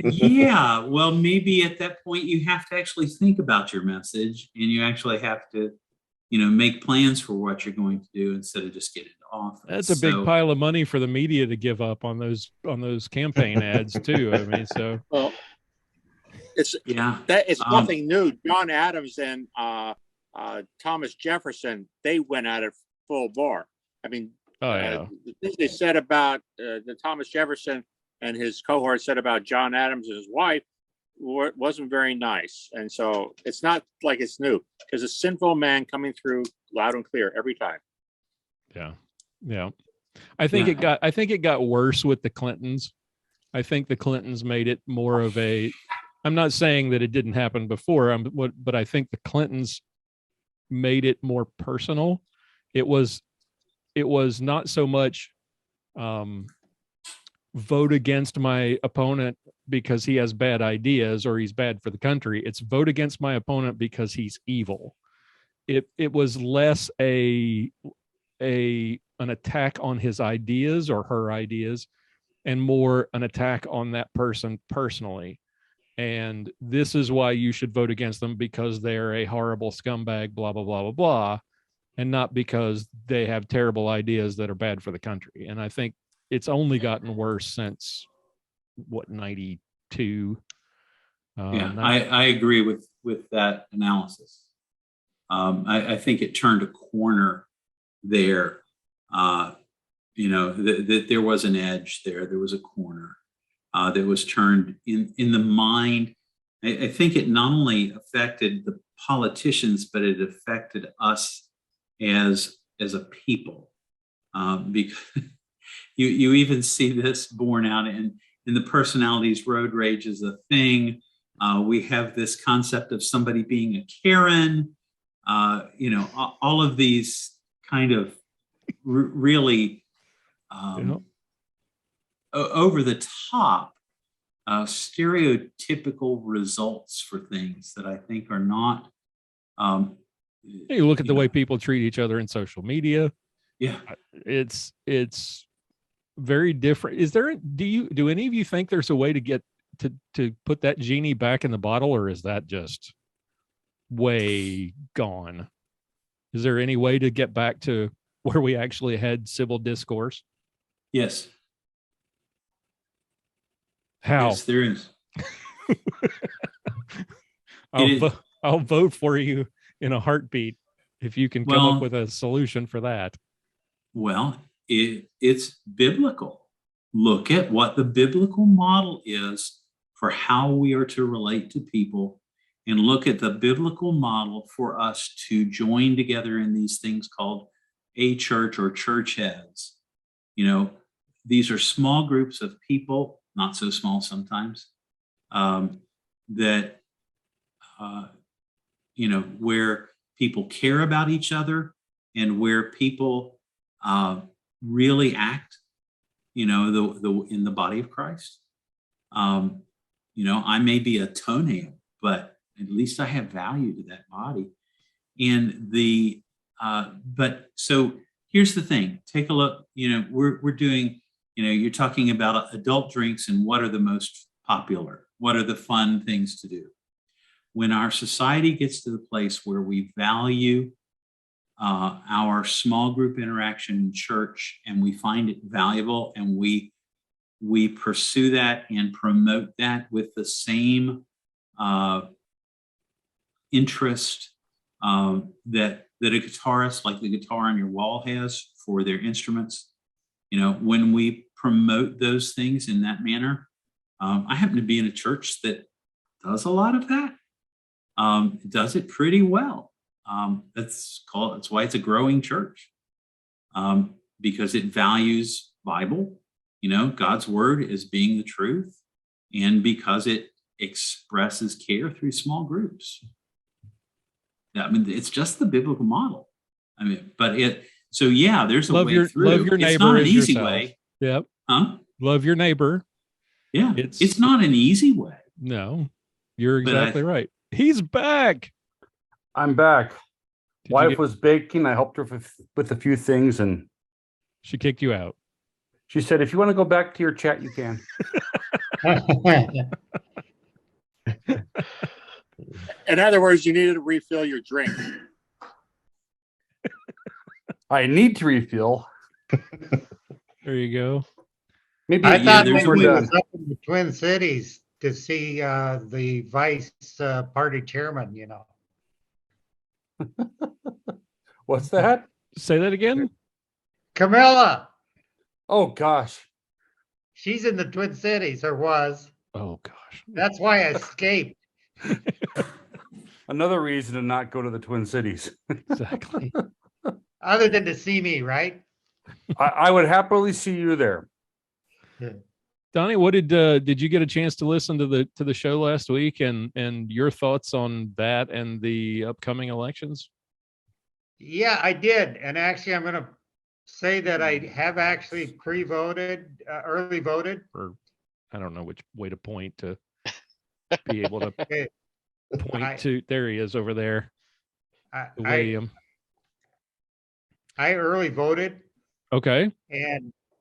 Yeah, well, maybe at that point you have to actually think about your message, and you actually have to, make plans for what you're going to do instead of just get into office. That's a big pile of money for the media to give up on those campaign ads too. I mean, so well, it's nothing new. John Adams and Thomas Jefferson, they went at it full bore. I mean, the things they said about the Thomas Jefferson and his cohort said about John Adams and his wife wasn't very nice. And so it's not like it's new, because a sinful man coming through loud and clear every time. Yeah. I think it got worse with the Clintons. I think the Clintons made it more of a, I'm not saying that it didn't happen before, but I think the Clintons made it more personal. It was not so much vote against my opponent because he has bad ideas or he's bad for the country. It's vote against my opponent because he's evil. It was less an attack on his ideas or her ideas, and more an attack on that person personally. And this is why you should vote against them, because they're a horrible scumbag, blah, blah, blah, blah, blah, and not because they have terrible ideas that are bad for the country. And I think it's only gotten worse since 92. I agree with that analysis. I think it turned a corner there. That there was an edge there. There was a corner that was turned in the mind. I think it not only affected the politicians, but it affected us as a people. Because you even see this borne out in the personalities. Road rage is a thing. We have this concept of somebody being a Karen. All of these kind of really over the top, stereotypical results for things that I think are not. You look at the way people treat each other in social media. Yeah, it's very different. Do any of you think there's a way to get to put that genie back in the bottle, or is that just way gone. Is there any way to get back to where we actually had civil discourse? Yes. How? Yes, there is. I'll vote for you in a heartbeat if you can come up with a solution for that. Well, it's biblical. Look at what the biblical model is for how we are to relate to people, and look at the biblical model for us to join together in these things called a church or church heads. You know, these are small groups of people, not so small sometimes, that, you know, where people care about each other and where people really act, you know, in the body of Christ. You know, I may be a toenail, but at least I have value to that body. And but so here's the thing, take a look, you know, we're doing, you know, you're talking about adult drinks and what are the most popular, what are the fun things to do. When our society gets to the place where we value our small group interaction in church and we find it valuable and we pursue that and promote that with the same interest that a guitarist like the guitar on your wall has for their instruments. You know, when we promote those things in that manner, I happen to be in a church that does a lot of that. It does it pretty well. That's why it's a growing church, because it values Bible, you know, God's word as being the truth, and because it expresses care through small groups. I mean, it's just the biblical model. I mean, but so yeah, there's a way through. Love your neighbor. It's not an as easy yourself. way. Yep. Huh? Love your neighbor. Yeah. It's not an easy way. No, you're exactly right. He's back. I'm back. Did Wife was baking. I helped her with a few things, and she kicked you out. She said, if you want to go back to your chat, you can. In other words, you needed to refill your drink. I need to refill. There you go. Maybe I thought maybe maybe we're he done. was up in the Twin Cities to see the vice party chairman, you know. What's that? Say that again. Camilla. Oh, gosh. She's in the Twin Cities, or was. Oh, gosh. That's why I escaped. Another reason to not go to the Twin Cities. Exactly. Other than to see me, right? I would happily see you there. Donnie, what did you get a chance to listen to the show last week and your thoughts on that and the upcoming elections? Yeah, I did. And actually, I'm going to say that I have actually pre-voted, early voted. Or I don't know which way to point to be able to point to. There he is over there. William. I early voted. Okay.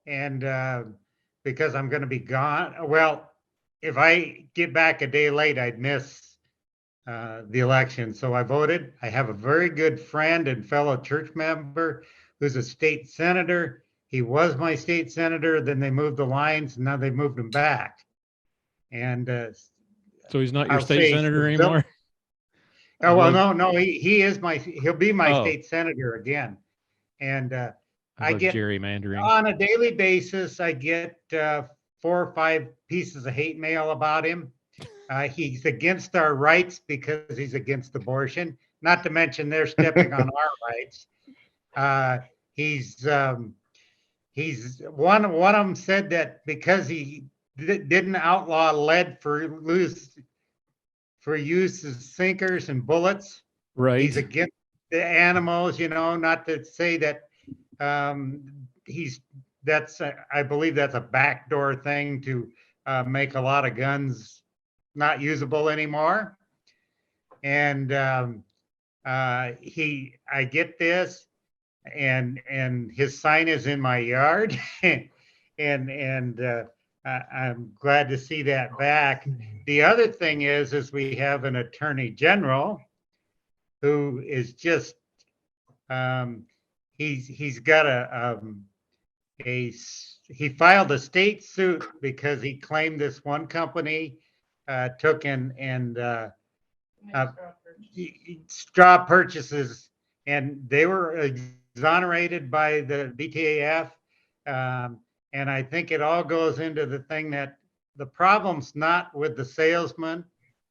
And because I'm going to be gone. Well, if I get back a day late, I'd miss the election. So I voted. I have a very good friend and fellow church member who's a state senator. He was my state senator. Then they moved the lines, and now they moved him back. And so he's not your state senator anymore? Oh, well, no, he'll be my state senator again. And I get gerrymandering on a daily basis. I get 4 or 5 pieces of hate mail about him. He's against our rights because he's against abortion. Not to mention they're stepping on our rights. He's one of them said that because he didn't outlaw lead for use as sinkers and bullets. Right. He's against the animals, you know, not to say that I believe that's a backdoor thing to make a lot of guns not usable anymore. And I get this, and his sign is in my yard, and I'm glad to see that back. The other thing is we have an attorney general who is just, he's got he filed a state suit because he claimed this one company took and straw purchases, and they were exonerated by the BTAF. And I think it all goes into the thing that the problem's not with the salesman,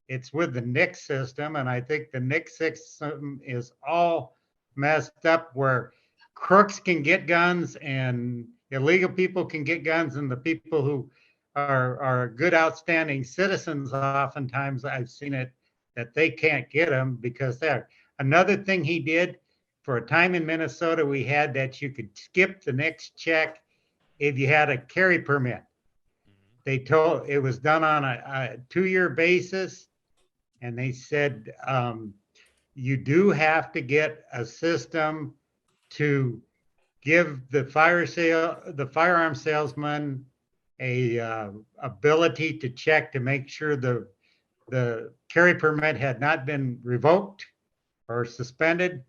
it's with the NIC system. And I think the NIC system is all messed up, where crooks can get guns and illegal people can get guns, and the people who are good, outstanding citizens, oftentimes I've seen it that they can't get them because they're. Another thing he did, for a time in Minnesota, we had that you could skip the next check if you had a carry permit. They told it was done on a 2-year basis, and they said you do have to get a system to give the firearm salesman a ability to check to make sure the carry permit had not been revoked or suspended,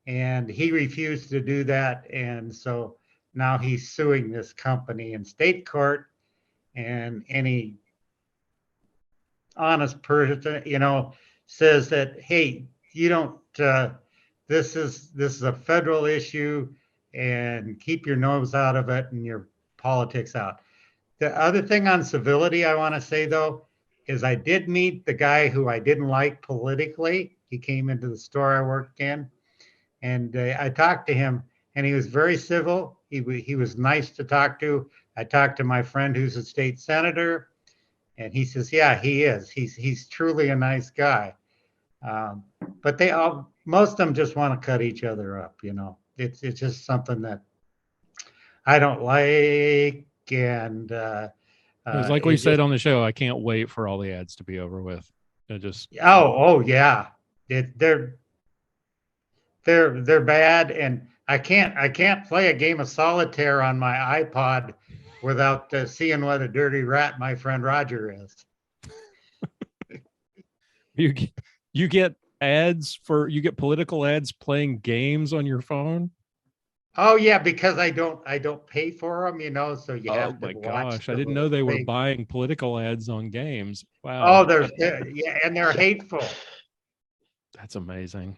and he refused to do that, and so now he's suing this company in state court. And any honest person, says that, hey, you don't. This is a federal issue, and keep your nose out of it and your politics out. The other thing on civility I want to say, though, is I did meet the guy who I didn't like politically. He came into the store I worked in, and I talked to him, and he was very civil. He was nice to talk to. I talked to my friend who's a state senator, and he says, yeah, he is. He's truly a nice guy. But most of them just want to cut each other up. It's just something that I don't like. And it's like we said on the show, I can't wait for all the ads to be over with. Oh yeah, they're bad, and I can't play a game of solitaire on my iPod without seeing what a dirty rat my friend Roger is. You get political ads playing games on your phone? Oh yeah, because I don't pay for them, so you have to watch. Oh my gosh, I didn't know they were buying political ads on games. Wow. Oh, and they're hateful. That's amazing.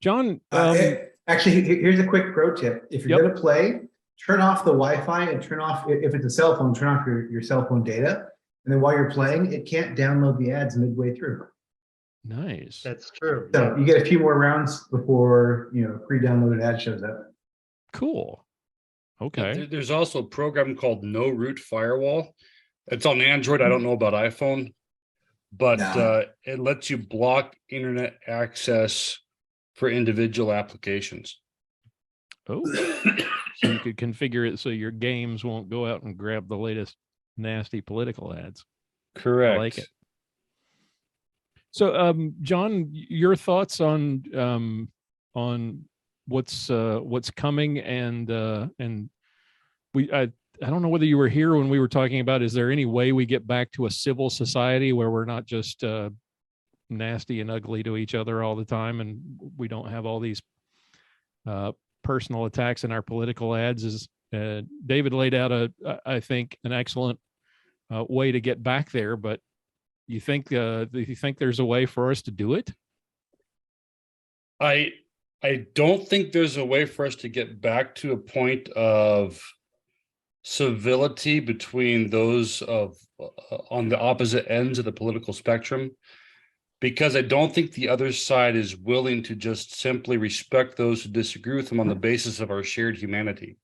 John, actually, here's a quick pro tip. If you're going to play, turn off the Wi-Fi and turn off, if it's a cell phone, turn off your cell phone data. And then while you're playing, it can't download the ads midway through. Nice. That's true. So you get a few more rounds before, pre-downloaded ad shows up. Cool. Okay. There's also a program called No Root Firewall. It's on Android. I don't know about iPhone, but it lets you block internet access for individual applications. Oh, so you could configure it so your games won't go out and grab the latest nasty political ads. Correct. I like it. So, John, your thoughts on what's coming, and I don't know whether you were here when we were talking about, is there any way we get back to a civil society where we're not just nasty and ugly to each other all the time, and we don't have all these personal attacks in our political ads? Is David laid out I think an excellent way to get back there, but do you think there's a way for us to do it? I don't think there's a way for us to get back to a point of civility between those on the opposite ends of the political spectrum, because I don't think the other side is willing to just simply respect those who disagree with them on the basis of our shared humanity.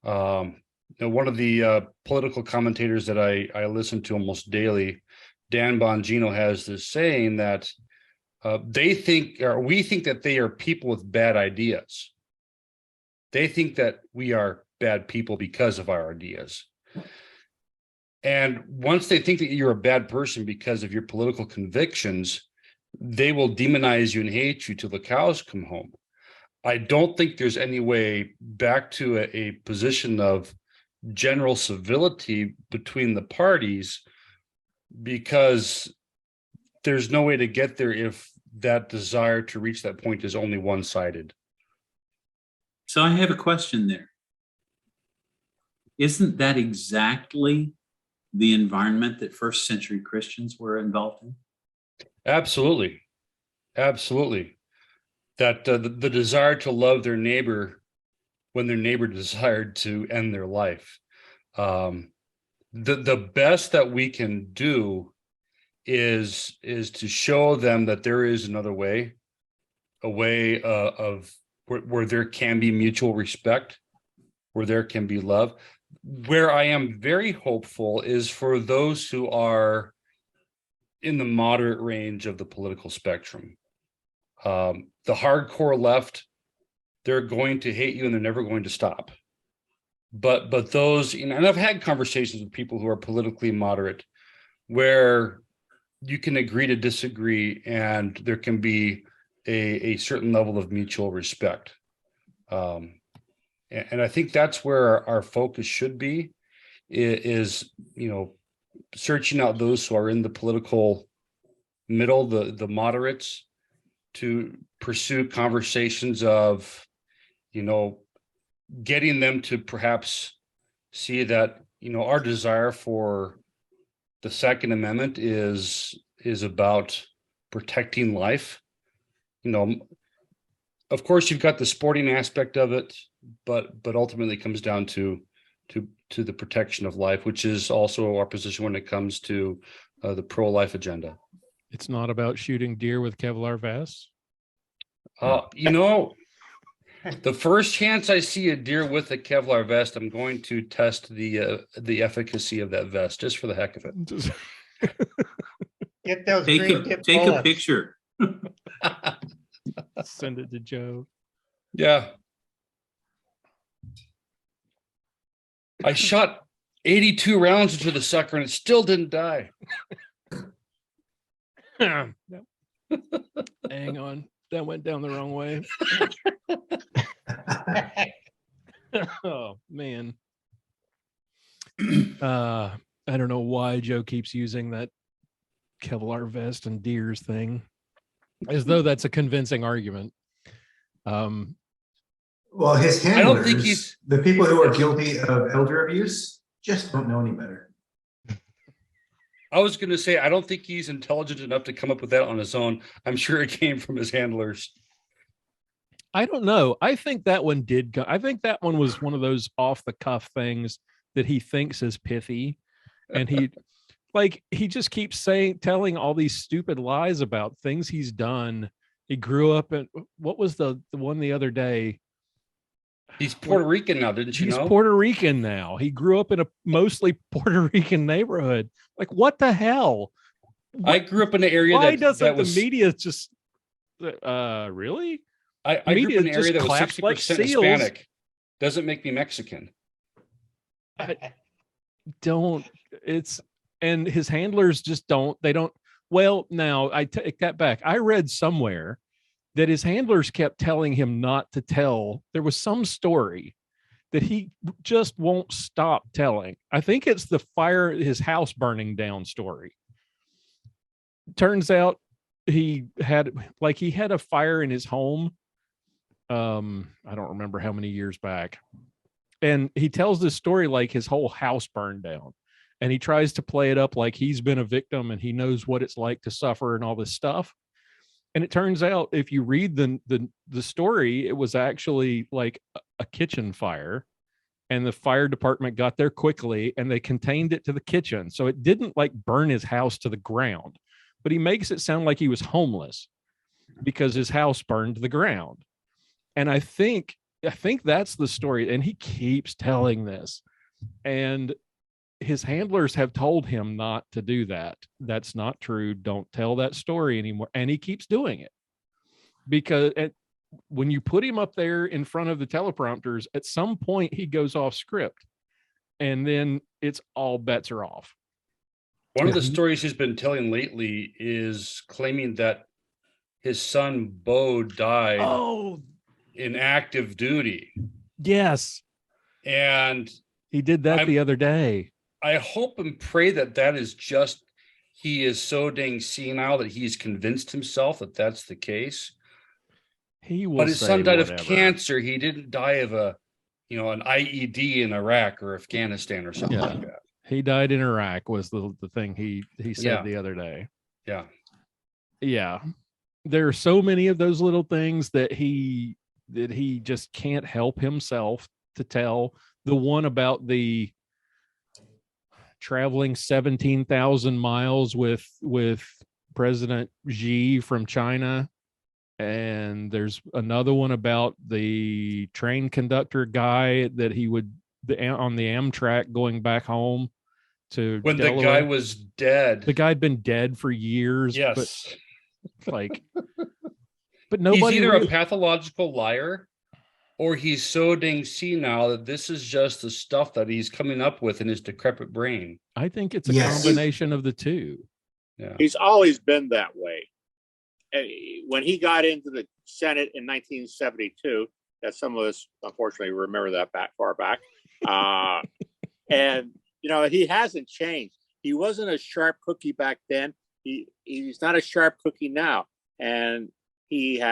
One of the political commentators that I listen to almost daily, Dan Bongino, has this saying that we think that they are people with bad ideas. They think that we are bad people because of our ideas. And once they think that you're a bad person because of your political convictions, they will demonize you and hate you till the cows come home. I don't think there's any way back to a position of general civility between the parties, because there's no way to get there if that desire to reach that point is only one-sided. So I have a question there. Isn't that exactly the environment that first century Christians were involved in? Absolutely. Absolutely. That the desire to love their neighbor when their neighbor desired to end their life. The best that we can do is to show them that there is another way, a way of where there can be mutual respect, where there can be love. Where I am very hopeful is for those who are in the moderate range of the political spectrum. The hardcore left, they're going to hate you and they're never going to stop. But those, and I've had conversations with people who are politically moderate where you can agree to disagree and there can be a certain level of mutual respect. And I think that's where our focus should be, is searching out those who are in the political middle, the moderates, to pursue conversations of, getting them to perhaps see that, our desire for the Second Amendment is about protecting life. Of course, you've got the sporting aspect of it, but ultimately it comes down to the protection of life, which is also our position when it comes to the pro-life agenda. It's not about shooting deer with Kevlar vests. The first chance I see a deer with a Kevlar vest, I'm going to test the efficacy of that vest just for the heck of it. Get those Take green tip a bullets. picture. Send it to Joe. Yeah. I shot 82 rounds into the sucker and it still didn't die. Hang on. That went down the wrong way. Oh, man. I don't know why Joe keeps using that Kevlar vest and deers thing, as though that's a convincing argument. Well, his handlers, I don't think he's the people who are guilty of elder abuse, just don't know any better. I was going to say, I don't think he's intelligent enough to come up with that on his own. I'm sure it came from his handlers. I don't know. I think that one did go. I think that one was one of those off the cuff things that he thinks is pithy. And he just keeps telling all these stupid lies about things he's done. He grew up in, what was the one the other day? He's Puerto Rican now, didn't you know? He's Puerto Rican now. He grew up in a mostly Puerto Rican neighborhood. Like, what the hell? I grew up in an area Why that doesn't was, the media just really? I grew up in an area that was claps 60% like seals. Hispanic. Doesn't make me Mexican. And his handlers just don't. Well, now I take that back. I read somewhere that his handlers kept telling him not to tell. There was some story that he just won't stop telling. I think it's the his house burning down story. Turns out he had a fire in his home. I don't remember how many years back. And he tells this story like his whole house burned down. And he tries to play it up like he's been a victim and he knows what it's like to suffer and all this stuff. And it turns out, if you read the story, it was actually like a kitchen fire, and the fire department got there quickly and they contained it to the kitchen. So it didn't like burn his house to the ground, but he makes it sound like he was homeless because his house burned to the ground. And I think that's the story. And he keeps telling this, and his handlers have told him not to do that. That's not true. Don't tell that story anymore. And he keeps doing it because when you put him up there in front of the teleprompters, at some point he goes off script, and then it's all bets are off. One of the stories he's been telling lately is claiming that his son Bo died in active duty. Yes. And he did that the other day. I hope and pray that is just he is so dang senile that he's convinced himself that that's the case. He will But his say son died whatever. of cancer. He didn't die of an IED in Iraq or Afghanistan or something Yeah. like that. He died in Iraq was the thing he said Yeah. the other day. Yeah. Yeah. There are so many of those little things that he just can't help himself to tell. The one about the traveling 17,000 miles with President Xi from China. And there's another one about the train conductor guy that he would on the Amtrak going back home to When Delaware. the guy was dead. The guy had been dead for years. Yes. But nobody He's either really, a pathological liar or he's so dang senile that this is just the stuff that he's coming up with in his decrepit brain. I think it's a Yes. combination of the two. Yeah. He's always been that way. When he got into the Senate in 1972, that some of us unfortunately remember that far back. And he hasn't changed. He wasn't a sharp cookie back then. He's not a sharp cookie now, and he's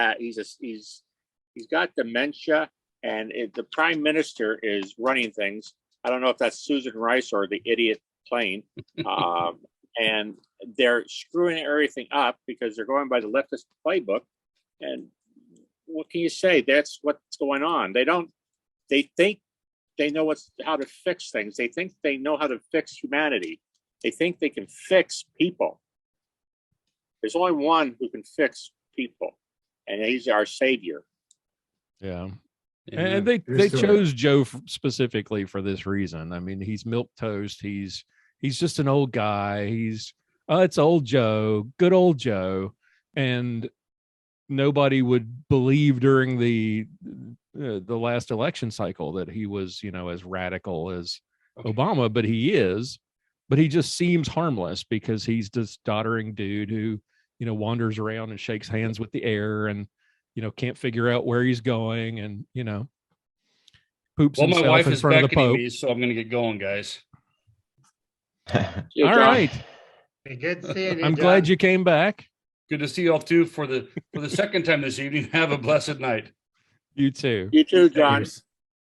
got dementia. And the prime minister is running things. I don't know if that's Susan Rice or the idiot plane. And they're screwing everything up because they're going by the leftist playbook. And what can you say? That's what's going on. They think they know how to fix things. They think they know how to fix humanity. They think they can fix people. There's only one who can fix people, and he's our savior. Yeah. Yeah. And they Here's to it. chose Joe specifically for this reason. I mean, he's milquetoast. He's just an old guy. It's old Joe, good old Joe. And nobody would believe during the last election cycle that he was, as radical as Obama, but he is. But he just seems harmless because he's this doddering dude who, wanders around and shakes hands with the air and, can't figure out where he's going and, poops Well, my himself wife in is front of the beckoning Pope. me, so I'm going to get going, guys. All right. Be good seeing you. I'm glad you came back. Good to see you all too for the second time this evening. Have a blessed night. You too. You too, John.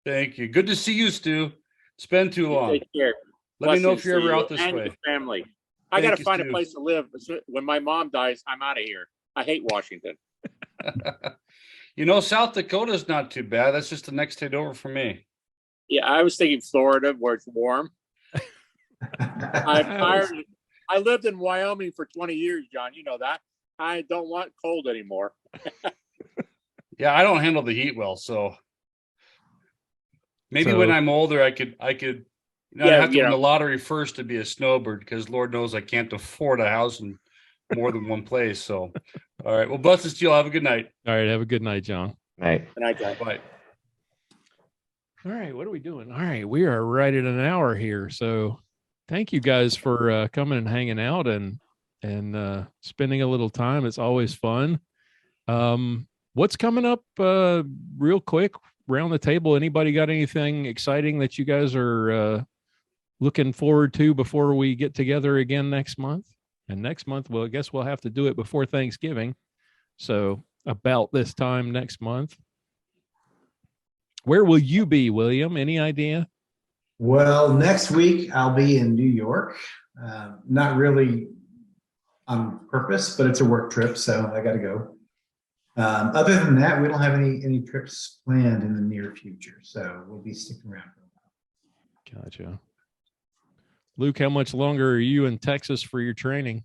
Thank you. Good to see you, Stu. It's been too long. Take care. Let me know if Blessings you're to ever you out this and way. your family. I Thank got to you, find a Stu. place to live. When my mom dies, I'm out of here. I hate Washington. South Dakota's not too bad. That's just the next state over for me. Yeah, I was thinking Florida, where it's warm. I lived in Wyoming for 20 years, John. You know that. I don't want cold anymore. Yeah, I don't handle the heat well, so maybe when I'm older, I could. I have to win the lottery first to be a snowbird because Lord knows I can't afford a house in more than one place. So, all right. Well, blessings to you all. Have a good night. All right. Have a good night, John. Right. And I got Bye. All right. What are we doing? All right. We are right at an hour here. So thank you guys for coming and hanging out and spending a little time. It's always fun. What's coming up real quick around the table? Anybody got anything exciting that you guys are looking forward to before we get together again next month? And next month, well, I guess we'll have to do it before Thanksgiving. So about this time next month. Where will you be, William? Any idea? Well, next week I'll be in New York. Not really on purpose, but it's a work trip, so I got to go. Other than that, we don't have any trips planned in the near future, so we'll be sticking around for a while. Gotcha. Luke, how much longer are you in Texas for your training?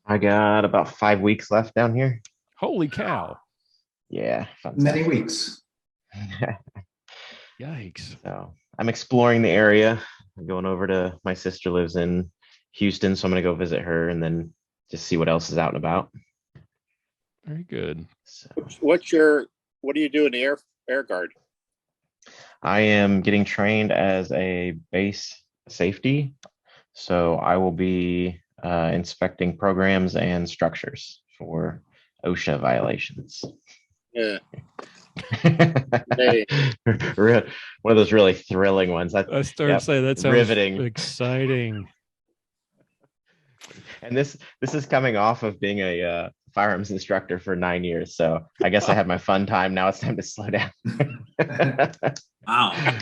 I got about 5 weeks left down here. Holy cow. Yeah. fun Many stuff. weeks. Yikes. So I'm exploring the area. I'm going over to my sister lives in Houston, so I'm going to go visit her and then just see what else is out and about. Very good. So what do you do in the Air Guard? I am getting trained as a base safety. So I will be inspecting programs and structures for OSHA violations. Yeah. One of those really thrilling ones. I started to say that sounds riveting. exciting. And this is coming off of being a firearms instructor for 9 years. So I guess I had my fun time. Now it's time to slow down. Wow.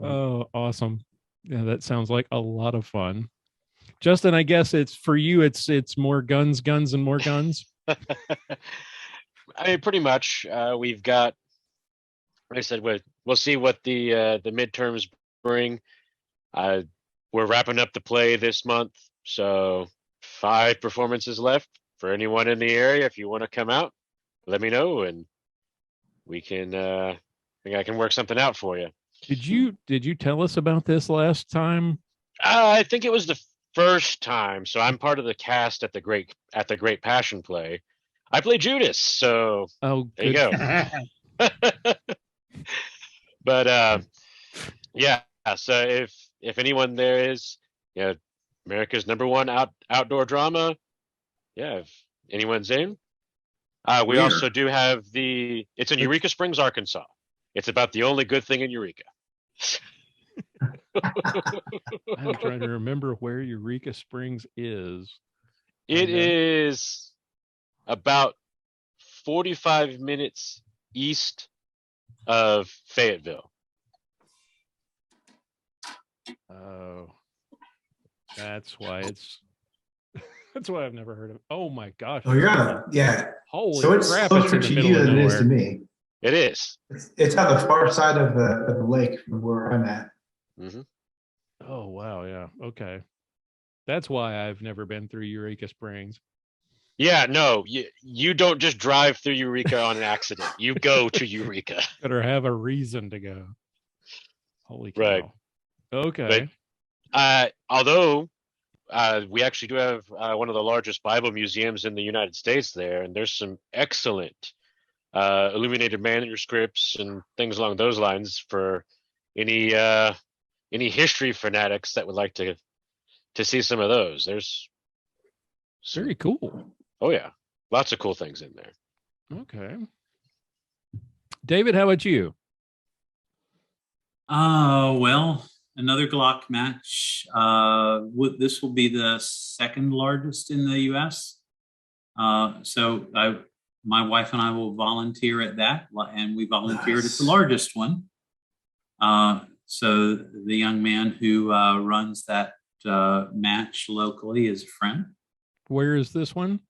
Oh, awesome. Yeah, that sounds like a lot of fun. Justin, I guess it's for you, it's more guns, and more guns. I mean, pretty much. We've got, like I said, we'll see what the midterms bring. We're wrapping up the play this month, so 5 performances left. For anyone in the area, if you want to come out, let me know, and we can. I think I can work something out for you. Did you tell us about this last time? I think it was the first time. So I'm part of the cast at the Great Passion Play. I play Judas, so Oh, there you go. But yeah. So if anyone there is, America's #1 outdoor drama. Yeah, if anyone's in. We Where? also do have it's in Eureka Springs, Arkansas. It's about the only good thing in Eureka. I'm trying to remember where Eureka Springs is. It is about 45 minutes east of Fayetteville. Oh, that's why that's why I've never heard of it. Oh my gosh. Oh, you're on. Yeah. Holy So it's crap, closer it's in to the you middle of than it is to nowhere. me. It is. It's on the far side of the lake from where I'm at. Mm-hmm. Oh wow, yeah. Okay. That's why I've never been through Eureka Springs. Yeah, no, you don't just drive through Eureka on an accident. You go to Eureka. Better have a reason to go. Holy cow. Right. Okay. But although we actually do have one of the largest Bible museums in the United States there, and there's some excellent illuminated manuscripts and things along those lines for any history fanatics that would like to see some of those. There's Very cool. Oh yeah, lots of cool things in there. Okay. David, how about you? Well, another Glock match. This will be the second largest in the U.S. So my wife and I will volunteer at that, and we volunteered at the largest one. So the young man who runs that match locally is a friend. Where is this one?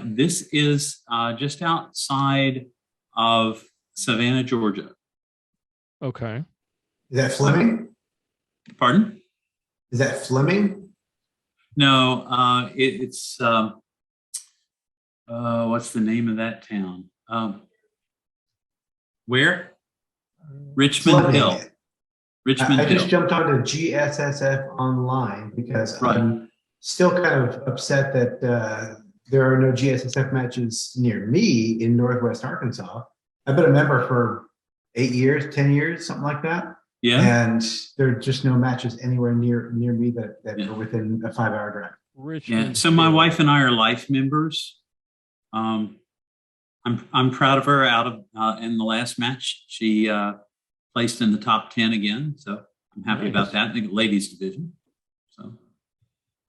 This is just outside of Savannah, Georgia. Okay. Is that Fleming? Pardon? Is that Fleming? No, it's what's the name of that town? Where? Richmond Fleming. Hill. Richmond I Hill. just jumped onto GSSF online because Right. I'm still kind of upset that there are no GSSF matches near me in Northwest Arkansas. I've been a member for 8 years, 10 years, something like that. Yeah. And there are just no matches anywhere near me that Yeah. are within a 5-hour drive. Richmond. Yeah. So my Hill. wife and I are life members. I'm proud of her. Out of in the last match, she placed in the top 10 again. So I'm happy about that. The ladies division. So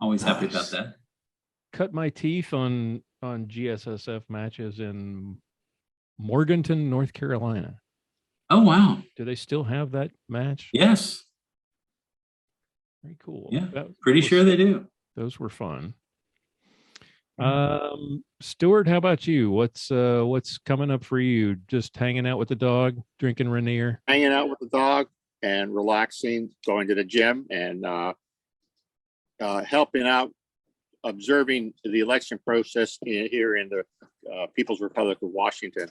always happy about that. Cut my teeth on GSSF matches in Morganton, North Carolina. Oh wow. Do they still have that match? Yes. Very cool. Yeah. That Pretty was- sure they do. Those were fun. Stuart, how about you? What's coming up for you? Just hanging out with the dog, drinking Rainier? Hanging out with the dog and relaxing, going to the gym and helping out, observing the election process here in the People's Republic of Washington.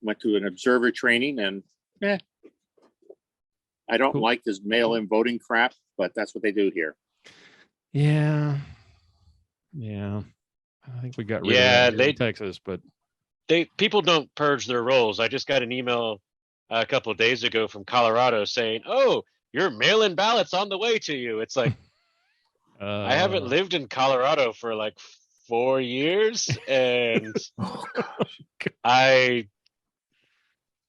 Went to an observer training and I don't Cool. like this mail-in voting crap, but that's what they do here. Yeah. I think we got rid Yeah, of that here in Texas, but People don't purge their rolls. I just got an email a couple of days ago from Colorado saying, "Oh, your mail-in ballots on the way to you." It's like I haven't lived in Colorado for like 4 years, and Oh, gosh. I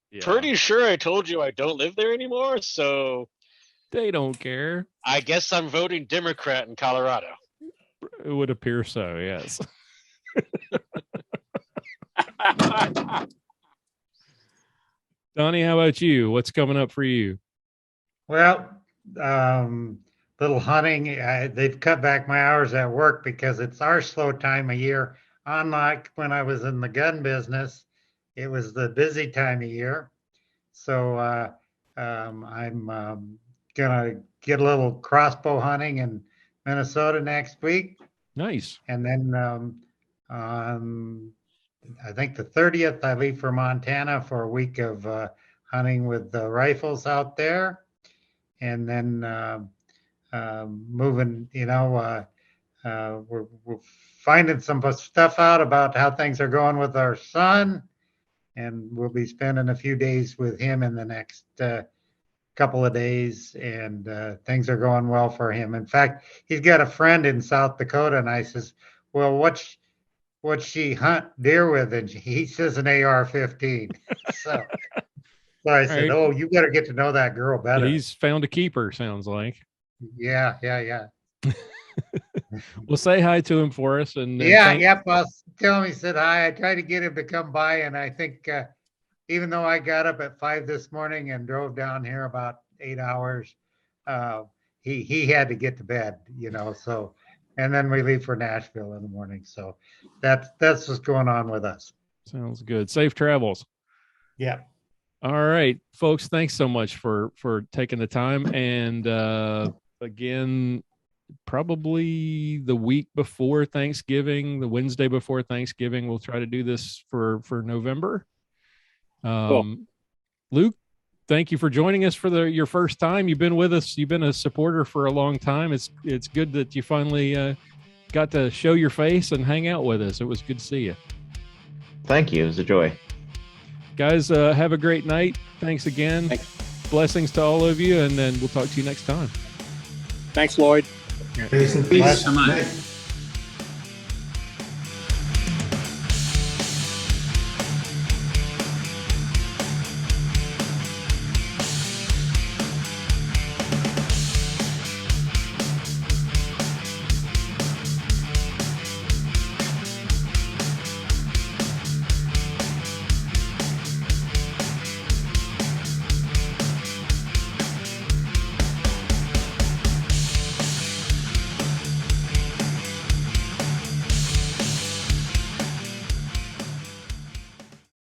yeah. pretty sure I told you I don't live there anymore. So They don't care. I guess I'm voting Democrat in Colorado. It would appear so, yes. Donnie, how about you? What's coming up for you? Well, little hunting. They've cut back my hours at work because it's our slow time of year. Unlike when I was in the gun business, it was the busy time of year. So I'm gonna get a little crossbow hunting in Minnesota next week, Nice. and then on I think the 30th I leave for Montana for a week of hunting with the rifles out there, and then moving. We're finding some stuff out about how things are going with our son, and we'll be spending a few days with him in the next couple of days, and things are going well for him. In fact, he's got a friend in South Dakota, and I says, well, what's she hunt deer with? And he says an AR-15. So I said, Right. oh, you better get to know that girl better. He's found a keeper, sounds like. Yeah. Well, say hi to him for us. And Yep. I'll tell him he said hi. I tried to get him to come by, and I think even though I got up at 5 this morning and drove down here about 8 hours, he had to get to bed, so, and then we leave for Nashville in the morning. So that's what's going on with us. Sounds good. Safe travels. Yeah. All right, folks, thanks so much for taking the time. And again, probably the week before Thanksgiving, the Wednesday before Thanksgiving, we'll try to do this for November. Cool. Luke, thank you for joining us for your first time. You've been with us. You've been a supporter for a long time. It's good that you finally got to show your face and hang out with us. It was good to see you. Thank you. It was a joy. Guys, have a great night. Thanks again. Thanks. Blessings to all of you, and then we'll talk to you next time. Thanks, Lloyd. Peace and peace. Thanks so much. Night.